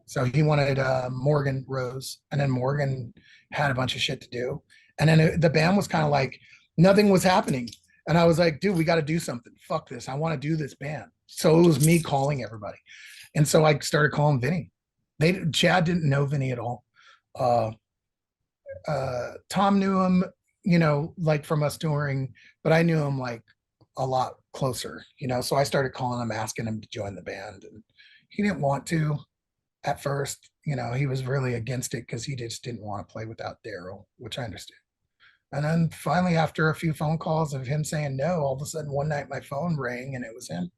So he wanted Morgan Rose, and then Morgan had a bunch of shit to do. And then the band was kind of like, nothing was happening. And I was like, dude, we got to do something. Fuck this. I want to do this band. So it was me calling everybody. And so I started calling Vinny. Chad didn't know Vinny at all. Tom knew him, like from us touring, but I knew him like a lot closer, you know. So I started calling him, asking him to join the band, and he didn't want to at first. You know, he was really against it because he just didn't want to play without Darrell, which I understand. And then finally, after a few phone calls of him saying no, all of a sudden one night my phone rang and it was him.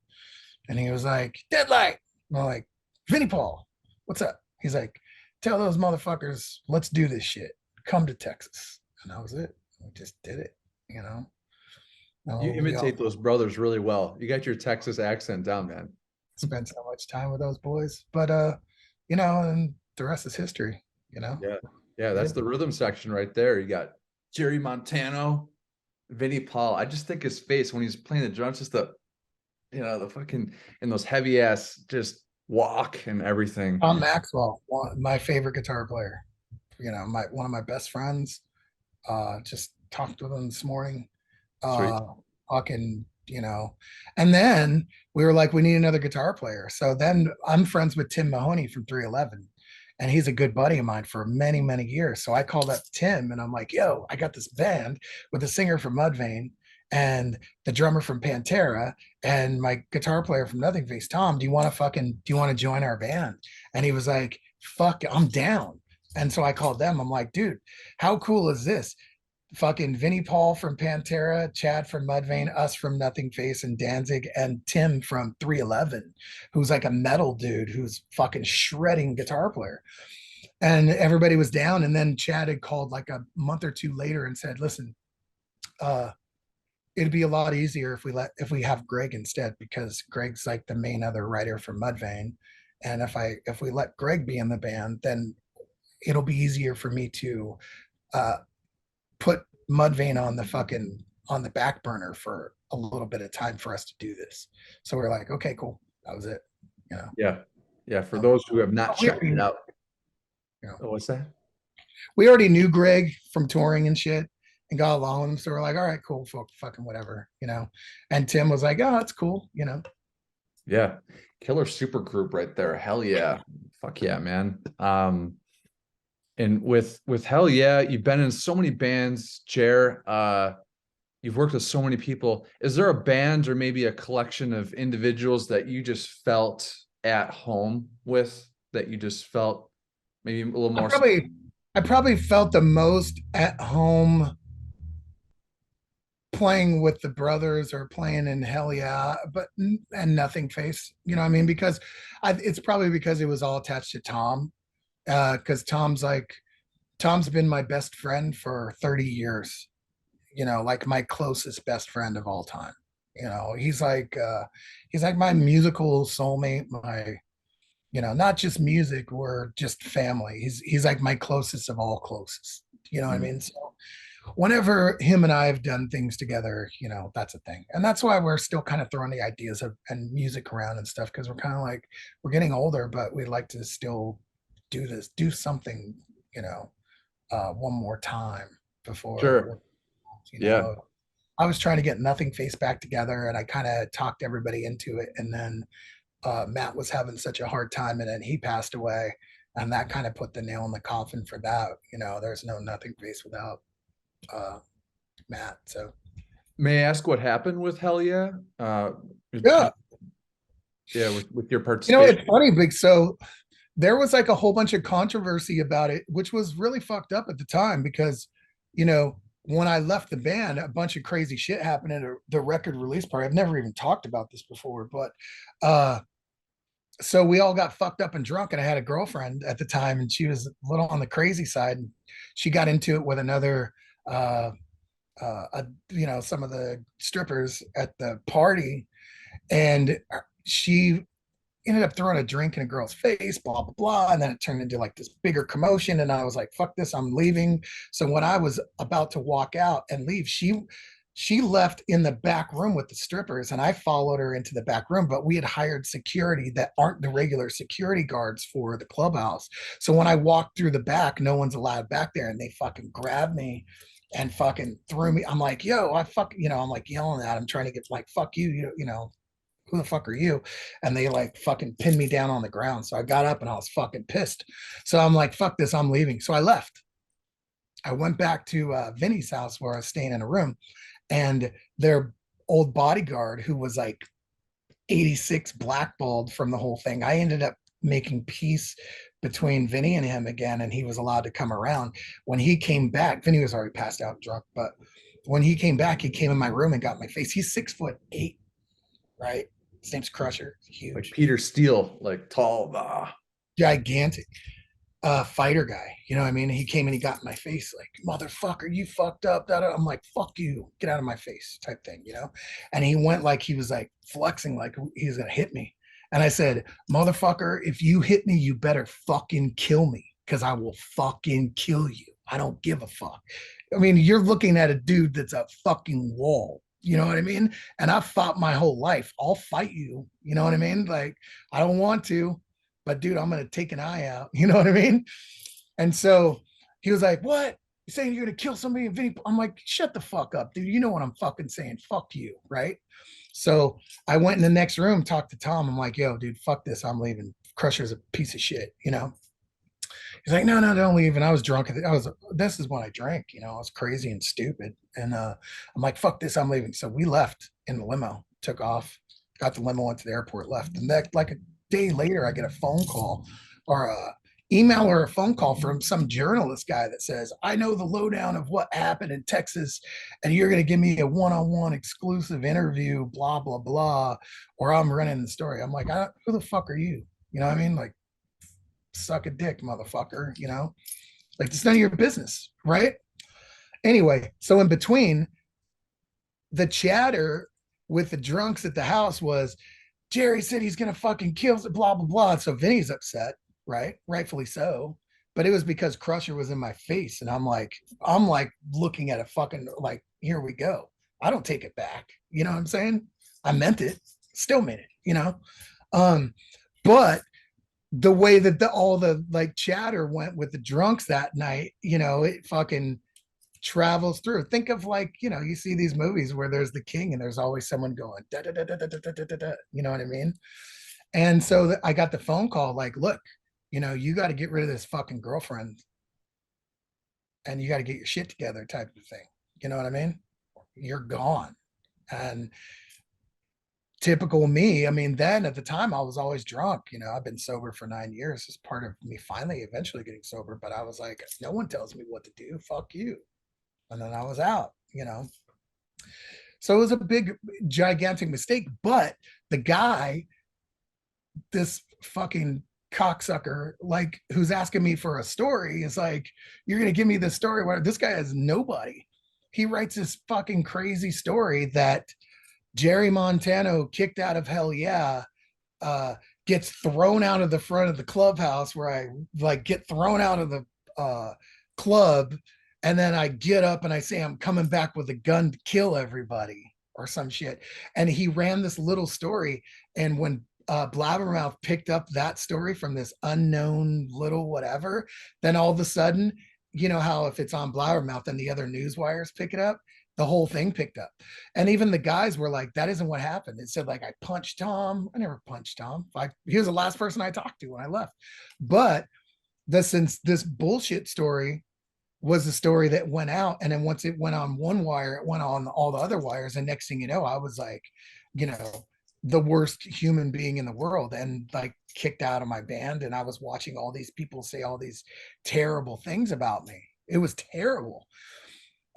And he was like, Deadlight. And I'm like, Vinnie Paul, what's up? He's like, tell those motherfuckers, let's do this shit. Come to Texas. And that was it. We just did it, you know. You Oh, we all imitate those brothers really well. You got your Texas accent down, man. spent so much time with those boys. But you know, and the rest is history, you know. Yeah. Yeah, that's the rhythm section right there. You got Jerry Montano, Vinnie Paul. I just think his face when he's playing the drums, just the, you know, the fucking, and those heavy ass just walk and everything. Tom Maxwell, my favorite guitar player. You know, one of my best friends. Just talked with him this morning. Sweet. Fucking, you know. And then we were like, we need another guitar player. So then I'm friends with Tim Mahoney from 311. And he's a good buddy of mine for many, many years. So I called up Tim and I'm like, yo, I got this band with a singer from Mudvayne and the drummer from Pantera and my guitar player from Nothingface. Tom, do you want to join our band? And he was like, fuck, I'm down. And so I called them. I'm like, dude, how cool is this? Fucking Vinnie Paul from Pantera, Chad from Mudvayne, us from Nothingface and Danzig, and Tim from 311, who's like a metal dude who's fucking shredding guitar player. And everybody was down. And then Chad had called like a month or two later and said, listen, it'd be a lot easier if we have Greg instead, because Greg's like the main other writer for Mudvayne. And if we let Greg be in the band, then it'll be easier for me to put Mudvayne on the back burner for a little bit of time for us to do this. So we're like, okay, cool. That was it. You know. Yeah. Yeah. For those who have not checked it out. You know, What's that? we already knew Greg from touring and shit and got along with him. So we're like, all right, cool, fucking whatever, you know. And Tim was like, oh, that's cool, you know. Yeah. Killer super group right there. Hell yeah. Fuck yeah, man. And with Hell Yeah, you've been in so many bands, Jer. You've worked with so many people. Is there a band or maybe a collection of individuals that you just felt at home with, that you just felt maybe a little more? I probably felt the most at home playing with the brothers or playing in Hell Yeah, and Nothingface, you know what I mean? Because it's probably because it was all attached to Tom. Because Tom's been my best friend for 30 years, you know, like my closest best friend of all time. You know, he's like my musical soulmate, my, you know, not just music, we're just family. He's like my closest of all closest. You know what I mean? So whenever him and I have done things together, you know, that's a thing. And that's why we're still kind of throwing the ideas of and music around and stuff, because we're kind of like, we're getting older, but we'd like to still do something, you know, one more time before. Sure. You know, I was trying to get Nothingface back together and I kind of talked everybody into it. And then Matt was having such a hard time and then he passed away. And that kind of put the nail in the coffin for that. You know, there's no Nothingface without Matt. So may I ask what happened with Hell Yeah? Yeah. Yeah, with your You know, participation. it's funny, big. So there was like a whole bunch of controversy about it, which was really fucked up at the time because, you know, when I left the band, a bunch of crazy shit happened at the record release party. I've never even talked about this before, but so we all got fucked up and drunk, and I had a girlfriend at the time, and she was a little on the crazy side. And she got into it with another, you know, some of the strippers at the party, and she ended up throwing a drink in a girl's face, blah, blah, blah. And then it turned into like this bigger commotion. And I was like, fuck this, I'm leaving. So when I was about to walk out and leave, she left in the back room with the strippers and I followed her into the back room, but we had hired security that aren't the regular security guards for the clubhouse. So when I walked through the back, no one's allowed back there, and they fucking grabbed me and fucking threw me. I'm like, yo, you know, I'm like yelling at him, trying to get like, fuck you, you know, who the fuck are you? And they like fucking pinned me down on the ground. So I got up and I was fucking pissed. So I'm like, fuck this, I'm leaving. So I left. I went back to Vinnie's house where I was staying in a room, and their old bodyguard who was like 86 blackballed from the whole thing. I ended up making peace between Vinnie and him again, and he was allowed to come around. When he came back, Vinnie was already passed out drunk, but when he came back, he came in my room and got in my face. He's 6'8", right? His name's Crusher. Huge. Like Peter Steele, like tall. Gigantic. Fighter guy. You know what I mean? He came and he got in my face like, motherfucker, you fucked up. I'm like, fuck you. Get out of my face type thing, you know? And he went like he was like flexing like he was going to hit me. And I said, motherfucker, if you hit me, you better fucking kill me because I will fucking kill you. I don't give a fuck. I mean, you're looking at a dude that's a fucking wall. You know what I mean? And I've fought my whole life. I'll fight you. You know what I mean? Like, I don't want to, but dude, I'm going to take an eye out. You know what I mean? And so he was like, what? You're saying you're going to kill somebody? And Vinnie, I'm like, shut the fuck up, dude. You know what I'm fucking saying? Fuck you. Right. So I went in the next room, talked to Tom. I'm like, yo, dude, fuck this. I'm leaving. Crusher's a piece of shit, you know? He's like, no, don't leave. And I was drunk. This is when I drank, you know, I was crazy and stupid. And I'm like, fuck this, I'm leaving. So we left in the limo, took off, got the limo, went to the airport, left. And that, like a day later, I get a phone call or a email or a phone call from some journalist guy that says, I know the lowdown of what happened in Texas, and you're going to give me a one-on-one exclusive interview, blah, blah, blah, or I'm running the story. I'm like, who the fuck are you? You know what I mean? Like, suck a dick, motherfucker, you know? Like, it's none of your business, right? Anyway, so in between, the chatter with the drunks at the house was, Jerry said he's gonna fucking kill, blah, blah, blah. So Vinny's upset, right? Rightfully so. But it was because Crusher was in my face. And I'm like looking at a fucking, like, here we go. I don't take it back. You know what I'm saying? I meant it, still meant it, you know? But the way that all the like chatter went with the drunks that night, you know, it fucking travels through. Think of, like, you know, you see these movies where there's the king and there's always someone going da da da da da da da da da. You know what I mean? And so I got the phone call like, look, you know, you got to get rid of this fucking girlfriend and you got to get your shit together type of thing. You know what I mean? You're gone. And typical me. I mean, then at the time I was always drunk. You know, I've been sober for 9 years as part of me finally eventually getting sober. But I was like, no one tells me what to do. Fuck you. And then I was out, you know. So it was a big, gigantic mistake. But the guy, this fucking cocksucker, like, who's asking me for a story is like, you're going to give me this story where this guy has nobody. He writes this fucking crazy story that Jerry Montano, kicked out of Hell Yeah, gets thrown out of the front of the clubhouse where I like get thrown out of the club. And then I get up and I say, I'm coming back with a gun to kill everybody or some shit. And he ran this little story. And when Blabbermouth picked up that story from this unknown little whatever, then all of a sudden, you know how if it's on Blabbermouth, then the other news wires pick it up. The whole thing picked up. And even the guys were like, that isn't what happened. It said, like, I punched Tom. I never punched Tom. He was the last person I talked to when I left. But since this bullshit story was the story that went out, and then once it went on one wire, it went on all the other wires. And next thing you know, I was like, you know, the worst human being in the world, and like kicked out of my band. And I was watching all these people say all these terrible things about me. It was terrible.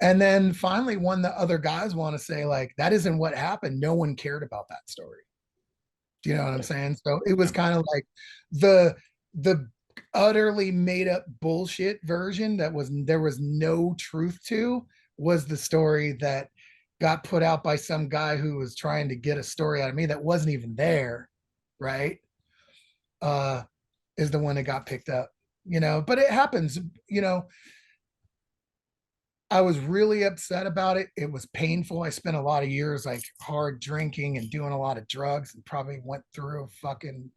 And then finally, when the other guys want to say, like, that isn't what happened, no one cared about that story. Do you know what I'm saying? So it was kind of like the utterly made up bullshit version that there was no truth to, was the story that got put out by some guy who was trying to get a story out of me that wasn't even there, right? Is the one that got picked up, you know. But it happens, you know. I was really upset about it. It was painful. I spent a lot of years like hard drinking and doing a lot of drugs, and probably went through fucking,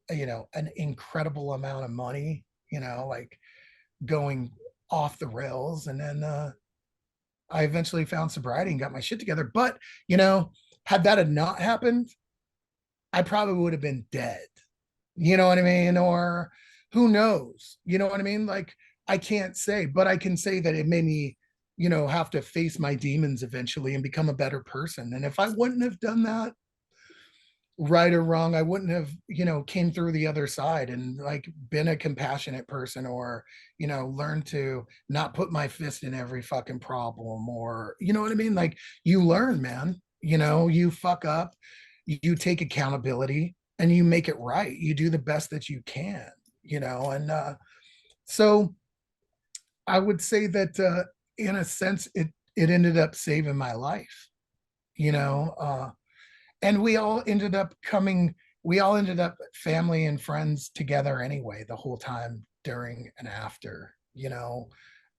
you know, an incredible amount of money, you know, like going off the rails. And then I eventually found sobriety and got my shit together. But, you know, had that had not happened, I probably would have been dead. You know what I mean? Or who knows? You know what I mean? Like, I can't say, but I can say that it made me you know, have to face my demons eventually and become a better person. And if I wouldn't have done that, right or wrong, I wouldn't have, you know, came through the other side and like been a compassionate person, or, you know, learned to not put my fist in every fucking problem, or, you know what I mean? Like, you learn, man, you know, you fuck up, you take accountability and you make it right. You do the best that you can, you know, and so I would say that in a sense, it ended up saving my life, you know. And we all ended up family and friends together anyway the whole time, during and after, you know.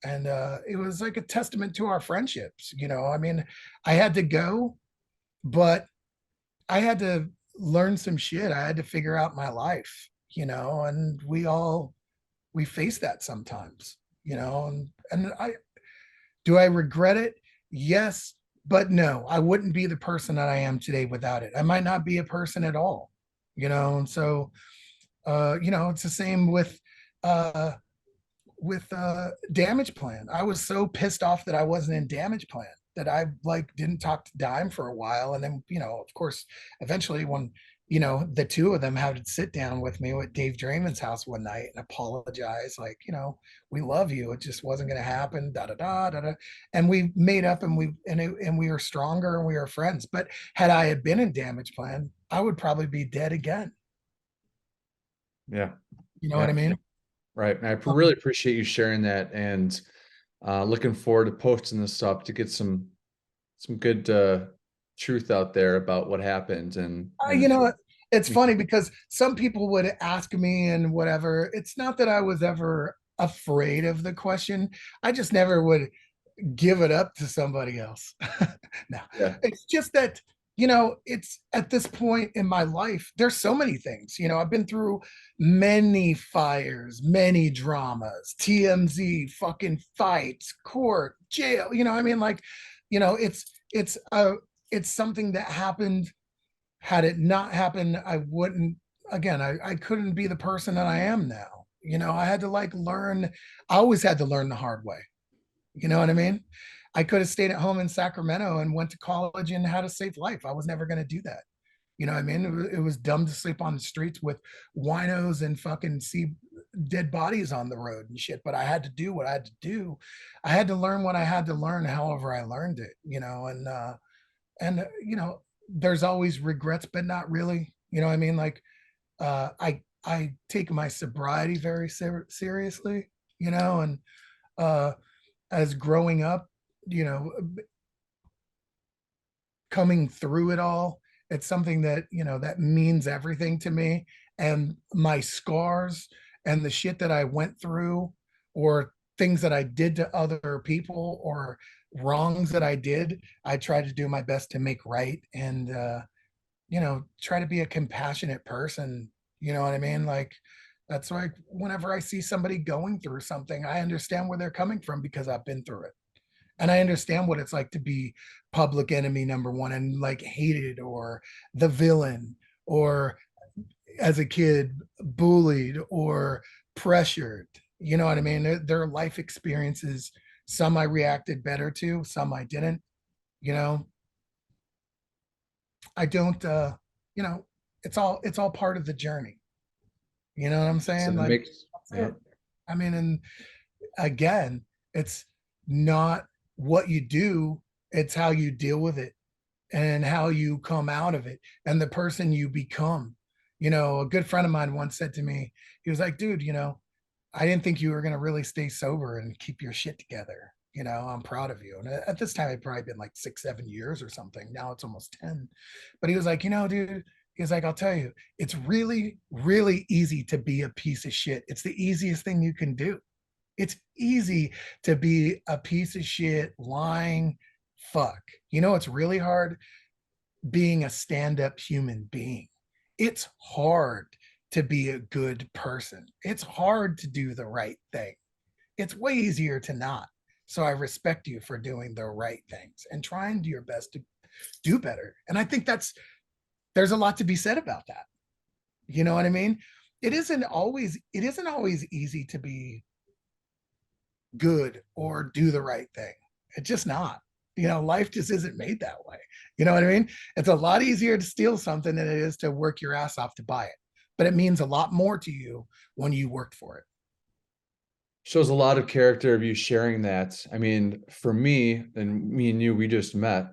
And it was like a testament to our friendships, you know. I mean, I had to go, but I had to learn some shit. I had to figure out my life, you know. And we face that sometimes, you know. And I do I regret it? Yes, but no, I wouldn't be the person that I am today without it. I might not be a person at all, you know. And so you know, it's the same uh Damage Plan. I was so pissed off that I wasn't in Damage Plan that I like didn't talk to Dime for a while. And then, you know, of course, eventually when, you know, the two of them had to sit down with me at Dave Draiman's house one night and apologize, like, you know, we love you. It just wasn't going to happen. Da da da da da. And we made up, and we were stronger and we were friends. But had I had been in Damage Plan, I would probably be dead again. Yeah. You know Yeah. what I mean? Right. I really appreciate you sharing that, and looking forward to posting this up to get some good truth out there about what happened. And You know, it's funny because some people would ask me and whatever. It's not that I was ever afraid of the question. I just never would give it up to somebody else. No, yeah, it's just that, you know, it's at this point in my life, there's so many things. You know, I've been through many fires, many dramas, TMZ, fucking fights, court, jail. You know, I mean, like, you know, it's something that happened. Had it not happened, I wouldn't, again, I couldn't be the person that I am now. You know, I had to like learn, I always had to learn the hard way. You know what I mean? I could have stayed at home in Sacramento and went to college and had a safe life. I was never going to do that. You know what I mean? It was dumb to sleep on the streets with winos and fucking see dead bodies on the road and shit. But I had to do what I had to do. I had to learn what I had to learn, however I learned it, you know. And you know, there's always regrets, but not really. You know what I mean? Like I take my sobriety very seriously, you know. And uh as growing up, you know, coming through it all, it's something that, you know, that means everything to me. And my scars and the shit that I went through, or things that I did to other people, or wrongs that I did, I try to do my best to make right. And you know, try to be a compassionate person. You know what I mean? Like, that's why whenever I see somebody going through something, I understand where they're coming from because I've been through it. And I understand what it's like to be public enemy number one and like hated, or the villain, or as a kid bullied or pressured. You know what I mean? There are life experiences. Some I reacted better to, some I didn't. You know, I don't. You know, it's all part of the journey. You know what I'm so saying? it Like, makes, that's yeah, it. I mean, and again, it's not what you do, it's how you deal with it and how you come out of it and the person you become. You know, a good friend of mine once said to me, he was like, dude, you know, I didn't think you were going to really stay sober and keep your shit together. You know, I'm proud of you. And at this time, it'd probably been like 6, 7 years or something. Now it's almost 10. But he was like, you know, dude, he was like, I'll tell you, it's really, really easy to be a piece of shit. It's the easiest thing you can do. It's easy to be a piece of shit, lying fuck. You know, it's really hard being a stand-up human being. It's hard to be a good person. It's hard to do the right thing. It's way easier to not. So I respect you for doing the right things and trying to do your best to do better. And I think there's a lot to be said about that. You know what I mean? It isn't always easy to be good or do the right thing. It's just not. Life just isn't made that way. You know what I mean? It's a lot easier to steal something than it is to work your ass off to buy it. But it means a lot more to you when you worked for it. Shows a lot of character of you sharing that. I mean, for me, and me and you, we just met,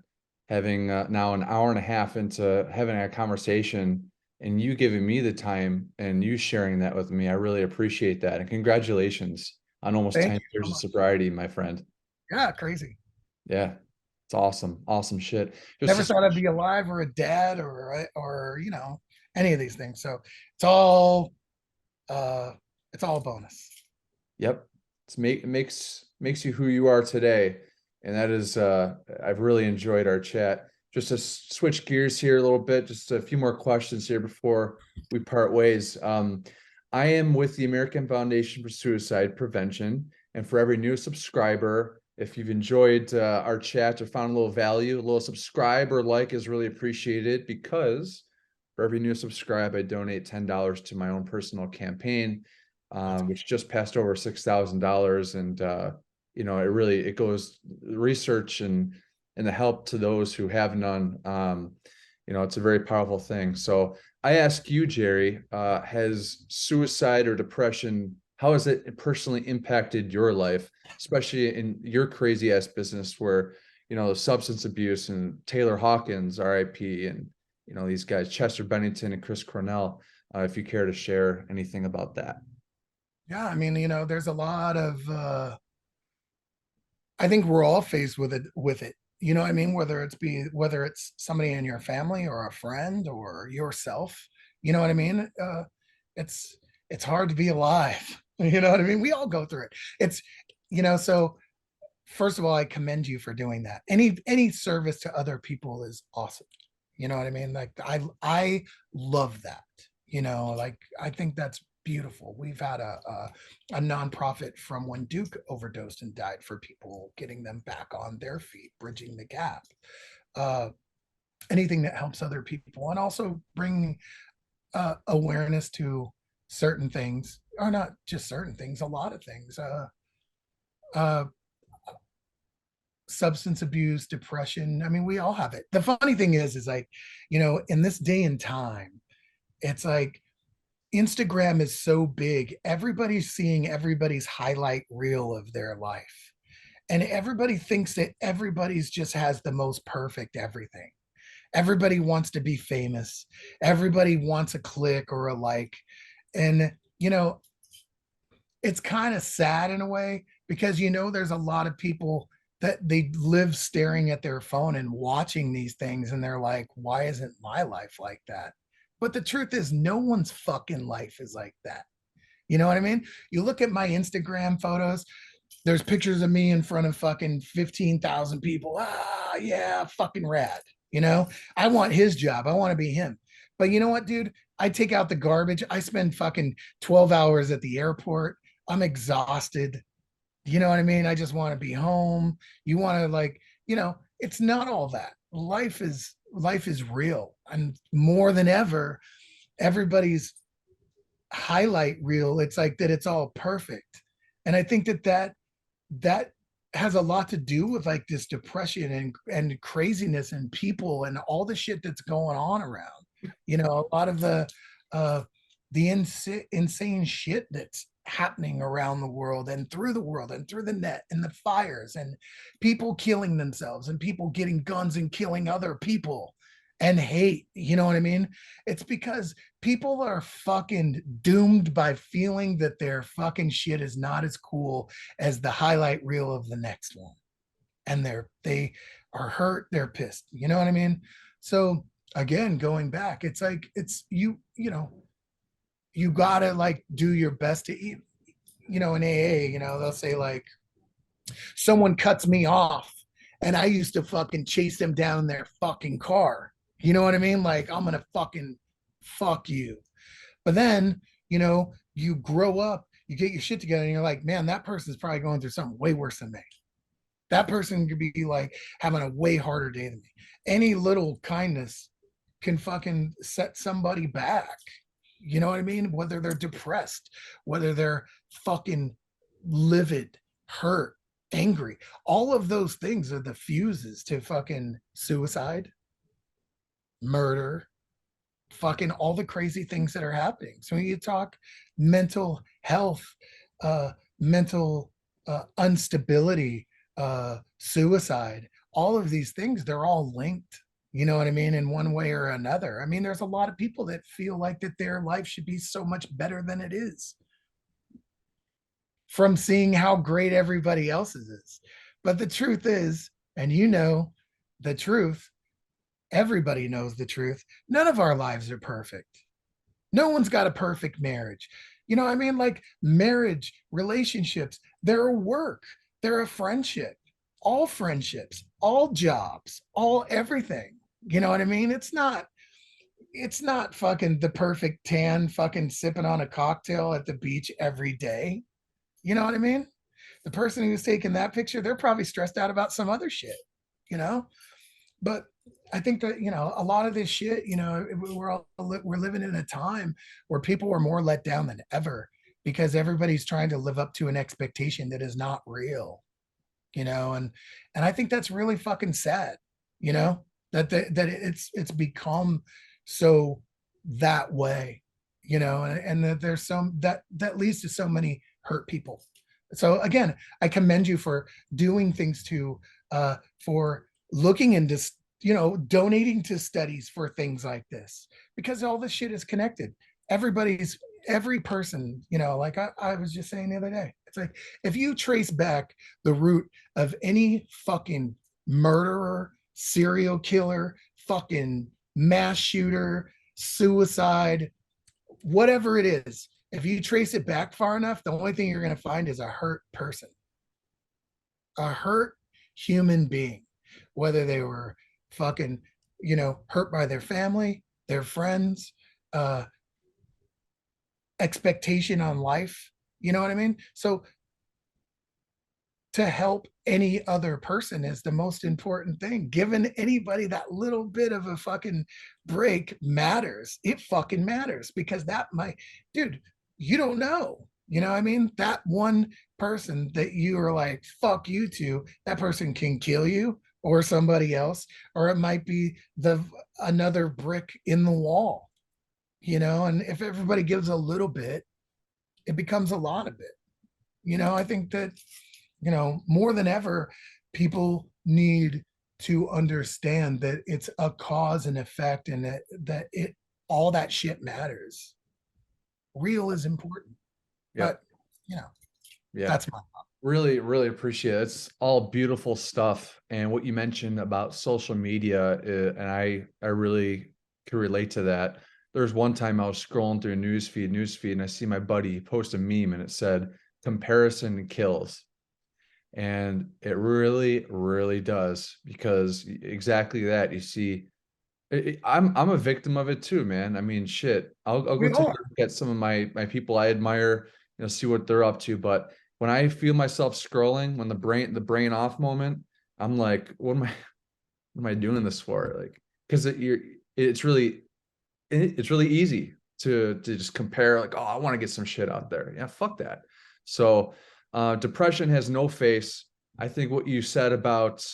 having now an hour and a half into having a conversation, and you giving me the time and you sharing that with me. I really appreciate that. And congratulations on almost Thank 10 you years so of much. sobriety, my friend. Yeah, crazy. Yeah, it's awesome. Awesome shit. Just Never to thought I'd be alive or a dad or any of these things. So it's all uh it's all a bonus. Yep. It makes you who you are today. And that is I've really enjoyed our chat. Just to switch gears here a little bit, just a few more questions here before we part ways. I am with the American Foundation for Suicide Prevention, and for every new subscriber, if you've enjoyed our chat or found a little value, a little subscribe or like is really appreciated, because for every new subscribe, I donate $10 to my own personal campaign, which just passed over $6,000. And it goes research and the help to those who have none. It's a very powerful thing. So I ask you, Jerry, has suicide or depression, how has it personally impacted your life, especially in your crazy ass business where, substance abuse and Taylor Hawkins, RIP, and, these guys, Chester Bennington and Chris Cornell, if you care to share anything about that. Yeah, I mean, there's a lot of I think we're all faced with it. You know what I mean? Whether it's somebody in your family or a friend or yourself, you know what I mean? It's it's hard to be alive. You know what I mean? We all go through it. So first of all, I commend you for doing that. Any service to other people is awesome. You know what I mean? Like I love that. Like I think that's beautiful. We've had a nonprofit from when Duke overdosed and died for people, getting them back on their feet, bridging the gap. Uh, Anything that helps other people and also bring awareness to certain things, or not just certain things, a lot of things. Uh, Substance abuse, depression. I mean, we all have it. The funny thing is like, in this day and time, it's like Instagram is so big. Everybody's seeing everybody's highlight reel of their life. And everybody thinks that everybody's just has the most perfect everything. Everybody wants to be famous. Everybody wants a click or a like. And, it's kind of sad in a way because, there's a lot of people that they live staring at their phone and watching these things. And they're like, why isn't my life like that? But the truth is, no one's fucking life is like that. You know what I mean? You look at my Instagram photos, there's pictures of me in front of fucking 15,000 people. Ah, yeah, fucking rad. I want his job. I want to be him. But you know what, dude? I take out the garbage. I spend fucking 12 hours at the airport. I'm exhausted. You know what I mean? I just want to be home. You want to it's not all that. Life is real. And more than ever, everybody's highlight reel, it's like that it's all perfect. And I think that has a lot to do with like this depression and craziness and people and all the shit that's going on around. A lot of uh the insane shit that's happening around the world and through the net and the fires and people killing themselves and people getting guns and killing other people and hate. You know what I mean? It's because people are fucking doomed by feeling that their fucking shit is not as cool as the highlight reel of the next one. And they are hurt, they're pissed. You know what I mean? So again, going back, it's like you gotta like do your best to eat. In AA, they'll say like someone cuts me off and I used to fucking chase them down in their fucking car. You know what I mean? Like I'm gonna fucking fuck you. But then, you grow up, you get your shit together, and you're like, man, that person's probably going through something way worse than me. That person could be like having a way harder day than me. Any little kindness can fucking set somebody back. You know what I mean? Whether they're depressed, whether they're fucking livid, hurt, angry. All of those things are the fuses to fucking suicide, murder, fucking all the crazy things that are happening. So when you talk mental health, mental instability, suicide, all of these things, they're all linked. You know what I mean? In one way or another. I mean, there's a lot of people that feel like that their life should be so much better than it is from seeing how great everybody else's is. But the truth is, and you know the truth, everybody knows the truth. None of our lives are perfect. No one's got a perfect marriage. You know what I mean? Like marriage, relationships, they're a work, they're a friendship, all friendships, all jobs, all everything. You know what I mean? It's not fucking the perfect tan, fucking sipping on a cocktail at the beach every day. You know what I mean? The person who's taking that picture, they're probably stressed out about some other shit, you know? But I think that, you know, a lot of this shit, you know, we're living in a time where people are more let down than ever because everybody's trying to live up to an expectation that is not real, you know, and I think that's really fucking sad, you know, that it's become so that way, you know, and that there's some that leads to so many hurt people. So again, I commend you for doing things to for looking into, you know, donating to studies for things like this, because all this shit is connected. Every person, you know, like I was just saying the other day, it's like if you trace back the root of any fucking murderer, serial killer, fucking mass shooter, suicide, whatever it is, if you trace it back far enough, the only thing you're going to find is a hurt person, a hurt human being, whether they were fucking, you know, hurt by their family, their friends, expectation on life. You know what I mean? So to help any other person is the most important thing. Giving anybody that little bit of a fucking break matters. It fucking matters because that might, dude, you don't know. You know what I mean? That one person that you are like, fuck you to, that person can kill you or somebody else, or it might be the another brick in the wall, you know, and if everybody gives a little bit, it becomes a lot of it. You know, I think that, you know, more than ever, people need to understand that it's a cause and effect and that it all that shit matters. Real is important. Yeah. But you know, Yeah. that's my thought. Really, really appreciate it. It's all beautiful stuff. And what you mentioned about social media, and I really could relate to that. There's one time I was scrolling through newsfeed, and I see my buddy post a meme and it said, "Comparison kills." And it really, really does, because exactly that. You see, I'm a victim of it too, man. I mean, shit. I'll go We take a are. look at some of my people I admire, you know, see what they're up to. But when I feel myself scrolling, when the brain off moment, I'm like, what am I doing this for? Like, because it's really easy to just compare, like, oh, I want to get some shit out there. Yeah, fuck that. So depression has no face. I think what you said about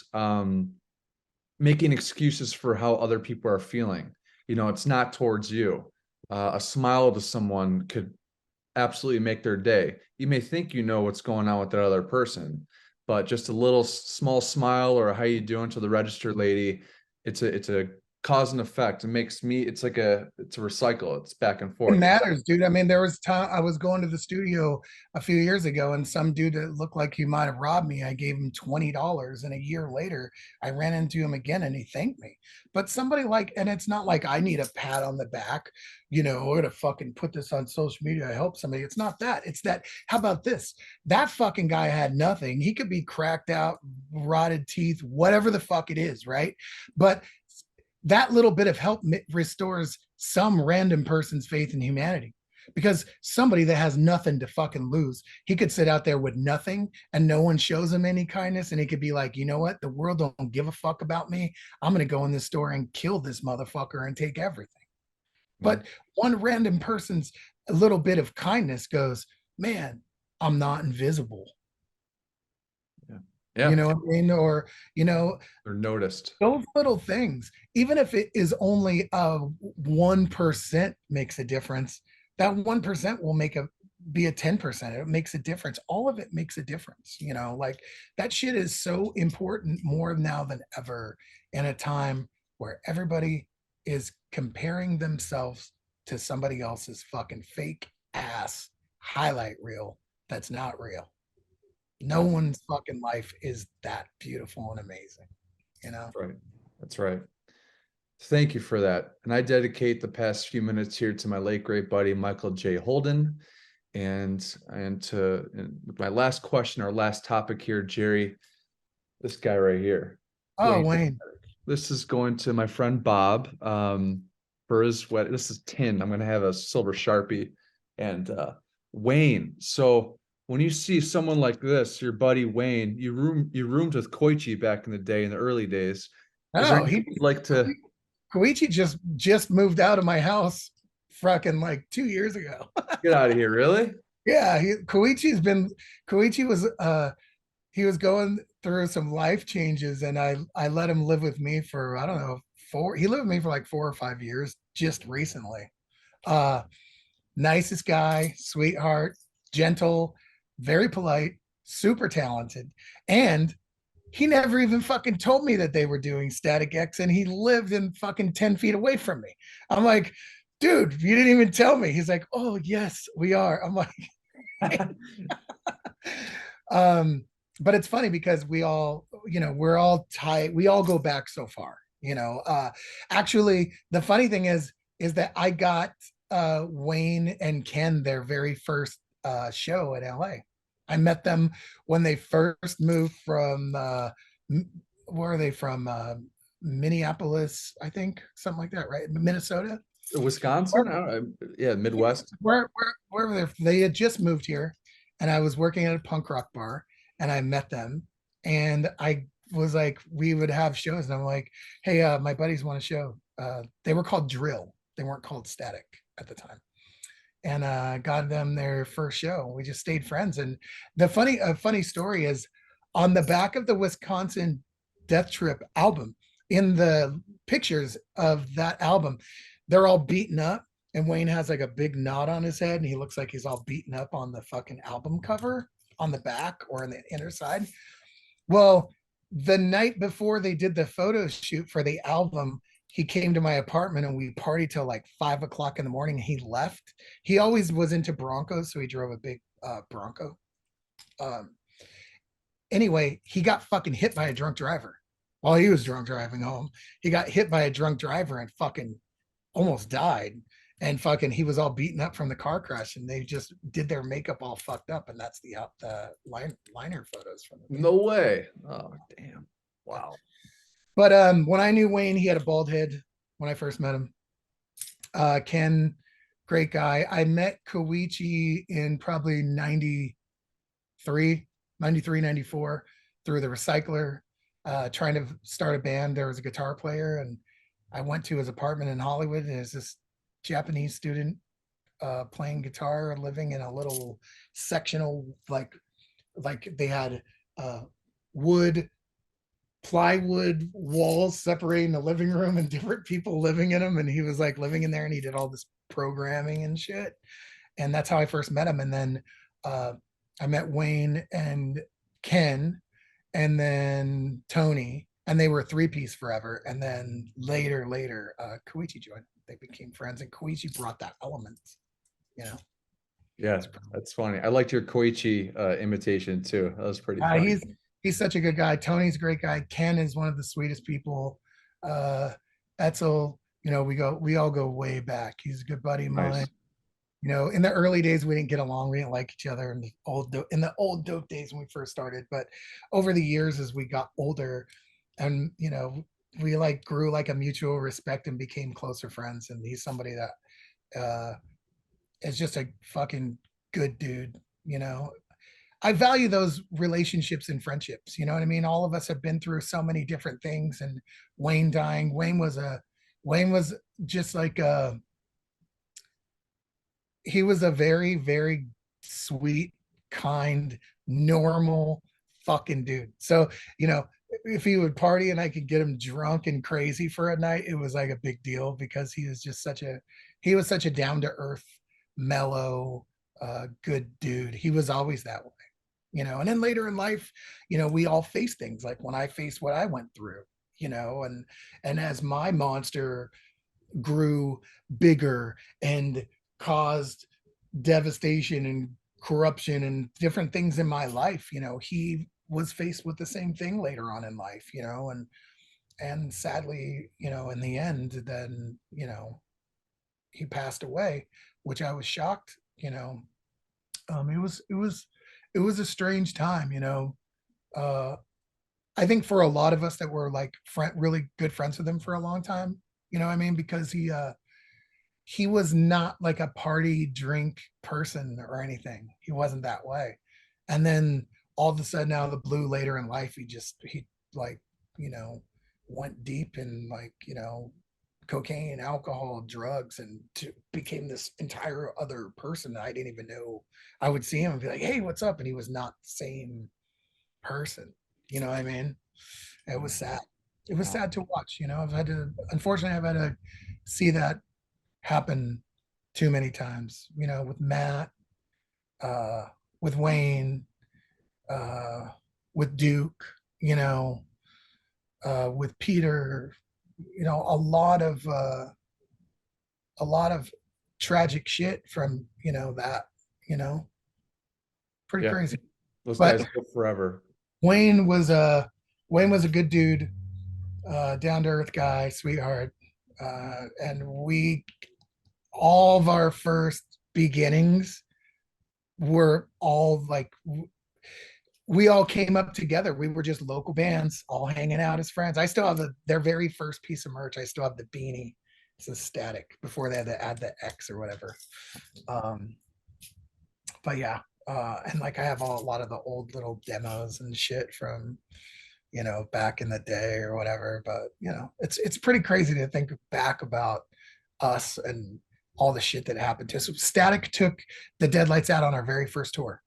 making excuses for how other people are feeling, you know, it's not towards you. A smile to someone could absolutely make their day. You may think you know what's going on with that other person, but just a little small smile or how you doing to the register lady, it's a cause and effect. It makes me, it's a recycle. It's back and It forth. matters, dude. I mean, there was time I was going to the studio a few years ago, and some dude that looked like he might have robbed me, I gave him $20, and a year later, I ran into him again, and he thanked me. But somebody like, and it's not like I need a pat on the back, you know, or to fucking put this on social media to help somebody. It's not that. It's that. How about this? That fucking guy had nothing. He could be cracked out, rotted teeth, whatever the fuck it is, right? But that little bit of help restores some random person's faith in humanity, because somebody that has nothing to fucking lose, he could sit out there with nothing and no one shows him any kindness, and he could be like, you know what, the world don't give a fuck about me, I'm going to go in this store and kill this motherfucker and take everything. But one random person's a little bit of kindness goes, man, I'm not invisible. Yeah. You Yeah, know what I mean? Or, you know, they're noticed. those little things, even if it is only 1% makes a difference, that 1% will make a be a 10%. It makes a difference. All of it makes a difference. You know, like that shit is so important more now than ever in a time where everybody is comparing themselves to somebody else's fucking fake ass highlight reel that's not real. No That's one's fucking life is that beautiful and amazing, you know? right. That's right. Thank you for that. And I dedicate the past few minutes here to my late great buddy Michael J. Holden. And my last question, our last topic here, Jerry, this guy right here. Oh, Wayne. Wayne. This is going to my friend Bob for his wedding. This is tin. I'm gonna have a silver Sharpie. And Wayne. So when you see someone like this, your buddy Wayne, you roomed with Koichi back in the day, in the early days. Is there Oh, anything you'd like to Koichi just moved out of my house fucking like 2 years ago. get out of here? Really? Yeah, Koichi was he was going through some life changes, and I let him live with me for, I don't know, he lived with me for like 4 or 5 years just recently. Uh Nicest guy, sweetheart, gentle, very polite, super talented. And he never even fucking told me that they were doing Static X, and he lived in fucking 10 feet away from me. I'm like, dude, you didn't even tell me. He's like, oh, yes, we are. I'm like, um, but it's funny because we all, you know, we're all tight. We all go back so far, you know. Actually, the funny thing is that I got Wayne and Ken their very first show in LA. I met them when they first moved from where are they from? Minneapolis, I think, something like that, right? Minnesota, Wisconsin? I don't know. Yeah, Midwest. wherever they had just moved here, and I was working at a punk rock bar, and I met them, and I was like, we would have shows, and I'm like, hey, my buddies want a show. They were called Drill. They weren't called Static at the time, and got them their first show. We just stayed friends. And the funny story is, on the back of the Wisconsin Death Trip album, in the pictures of that album, they're all beaten up, and Wayne has like a big knot on his head, and he looks like he's all beaten up on the fucking album cover on the back or on the inner side. Well, the night before they did the photo shoot for the album, he came to my apartment and we partied till like 5 o'clock in the morning. He left. He always was into Broncos, so he drove a big Bronco. Um, anyway, he got fucking hit by a drunk driver while he was drunk driving home. He got hit by a drunk driver and fucking almost died. And fucking, he was all beaten up from the car crash, and they just did their makeup all fucked up, and that's the liner photos from the No way. Oh, damn. Wow. But when I knew Wayne, he had a bald head when I first met him. Ken, great guy. I met Koichi in probably 93, 94 through the Recycler, trying to start a band. There was a guitar player, and I went to his apartment in Hollywood, and there's this Japanese student playing guitar, living in a little sectional, like they had wood plywood walls separating the living room and different people living in them, and he was like living in there, and he did all this programming and shit. And that's how I first met him. And then I met Wayne and Ken, and then Tony, and they were a three-piece forever. And then later Koichi joined. They became friends, and Koichi brought that element, you know. Yeah, that's funny. I liked your Koichi imitation too. That was pretty funny. He's such a good guy. Tony's a great guy. Ken is one of the sweetest people. Etzel, you know, we all go way back. He's a good buddy of mine. Nice. You know, in the early days, we didn't get along. We didn't like each other in the old dope days when we first started. But over the years, as we got older, and you know, we like grew like a mutual respect and became closer friends. And he's somebody that is just a fucking good dude. You know, I value those relationships and friendships. You know what I mean? All of us have been through so many different things. And Wayne dying, Wayne was just like he was a very, very sweet, kind, normal, fucking dude. So, you know, if he would party and I could get him drunk and crazy for a night, it was like a big deal because he was such a down to earth, mellow, good dude. He was always that way, you know. And then later in life, you know, we all face things like when I faced what I went through, you know, and as my monster grew bigger and caused devastation and corruption and different things in my life, you know, he was faced with the same thing later on in life, you know, and sadly, you know, in the end, then, you know, he passed away, which I was shocked, you know. It was a strange time, you know. uh I think for a lot of us that were like really good friends with him for a long time, you know what I mean, because he was not like a party drink person or anything. He wasn't that way. And then all of a sudden out of the blue later in life, he like, you know, went deep in like, you know, cocaine, alcohol, drugs, and became this entire other person that I didn't even know. I would see him and be like, hey, what's up? And he was not the same person. You know what I mean? It was sad. It was sad to watch, you know. Unfortunately, I've had to see that happen too many times, you know, with Matt, uh, with Wayne, uh, with Duke, you know, with Peter, you know, a lot of tragic shit from, you know, that, you know, pretty Yeah, crazy. those But guys live forever. Wayne was a good dude, down to earth guy, sweetheart. And all of our first beginnings were all like, we all came up together. We were just local bands, all hanging out as friends. I still have their very first piece of merch. I still have the beanie. It's a static before they had to add the X or whatever. Um, but yeah, and like I have a lot of the old little demos and shit from, you know, back in the day or whatever. But you know, it's pretty crazy to think back about us and all the shit that happened to us. Static took the Deadlights out on our very first tour.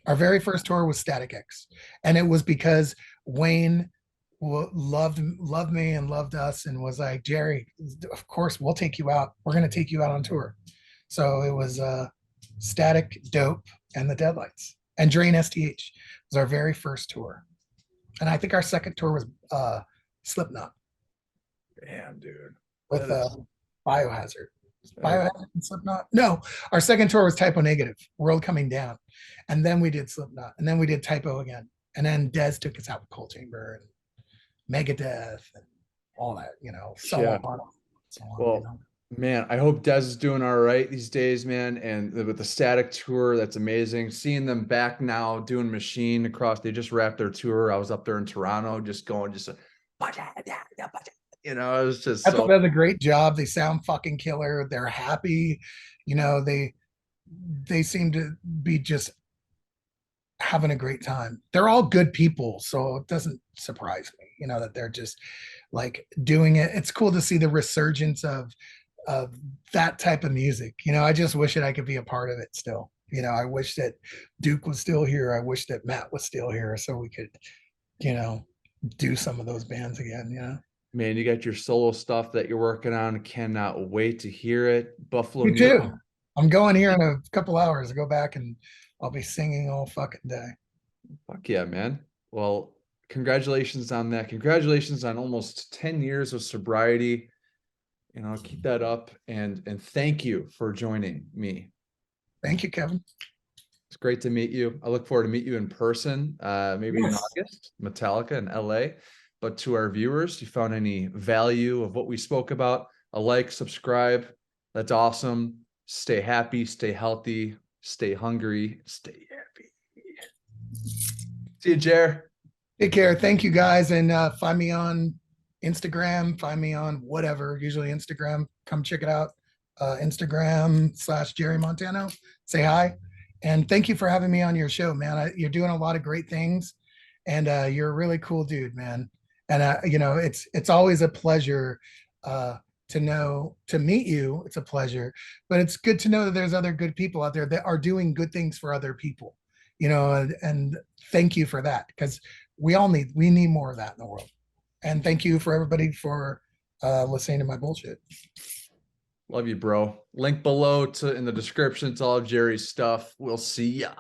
Our very first tour was Static X, and it was because Wayne loved me and loved us, and was like, Jerry, of course we'll take you out. We're gonna take you out on tour. So it was Static, Dope, and the Deadlights, and Drain STH was our very first tour, and I think our second tour was Slipknot. Damn, dude. With That is Biohazard. Biohazard and Slipknot. No, our second tour was Typo Negative, World Coming Down, and then we did Slipknot, and then we did Typo again, and then Dez took us out with Cold Chamber and Megadeth and all that, you know, so yeah. on. So on, Well, you know. man, I hope Dez is doing all right these days, man. And with the Static tour, that's amazing. Seeing them back now doing Machine across, they just wrapped their tour. I was up there in Toronto, just going, you know, it was just That's so. does a great job. They sound fucking killer. They're happy. You know, they seem to be just having a great time. They're all good people, so it doesn't surprise me, you know, that they're just like doing it. It's cool to see the resurgence of that type of music. You know, I just wish that I could be a part of it still. You know, I wish that Duke was still here. I wish that Matt was still here so we could, you know, do some of those bands again, you know. Man, you got your solo stuff that you're working on. Cannot wait to hear it. Buffalo You New York. too. I'm going here in a couple hours to go back, and I'll be singing all fucking day. Fuck yeah, man. Well, congratulations on that. Congratulations on almost 10 years of sobriety. You know, keep that up, and thank you for joining me. Thank you, Kevin. It's great to meet you. I look forward to meet you in person, maybe in August, Metallica in LA. But to our viewers, if you found any value of what we spoke about, a like, subscribe. That's awesome. Stay happy, stay healthy, stay hungry, stay happy. See you, Jer. Take care. Thank you, guys. And find me on Instagram, find me on whatever, usually Instagram. Come check it out. Instagram/Jerry Montano. Say hi. And thank you for having me on your show, man. You're doing a lot of great things, and you're a really cool dude, man. And you know, it's always a pleasure to meet you. It's a pleasure, but it's good to know that there's other good people out there that are doing good things for other people. and thank you for that, because we need more of that in the world. And thank you for everybody for listening to my bullshit. Love you, bro. Link below in the description to all of Jerry's stuff. We'll see ya.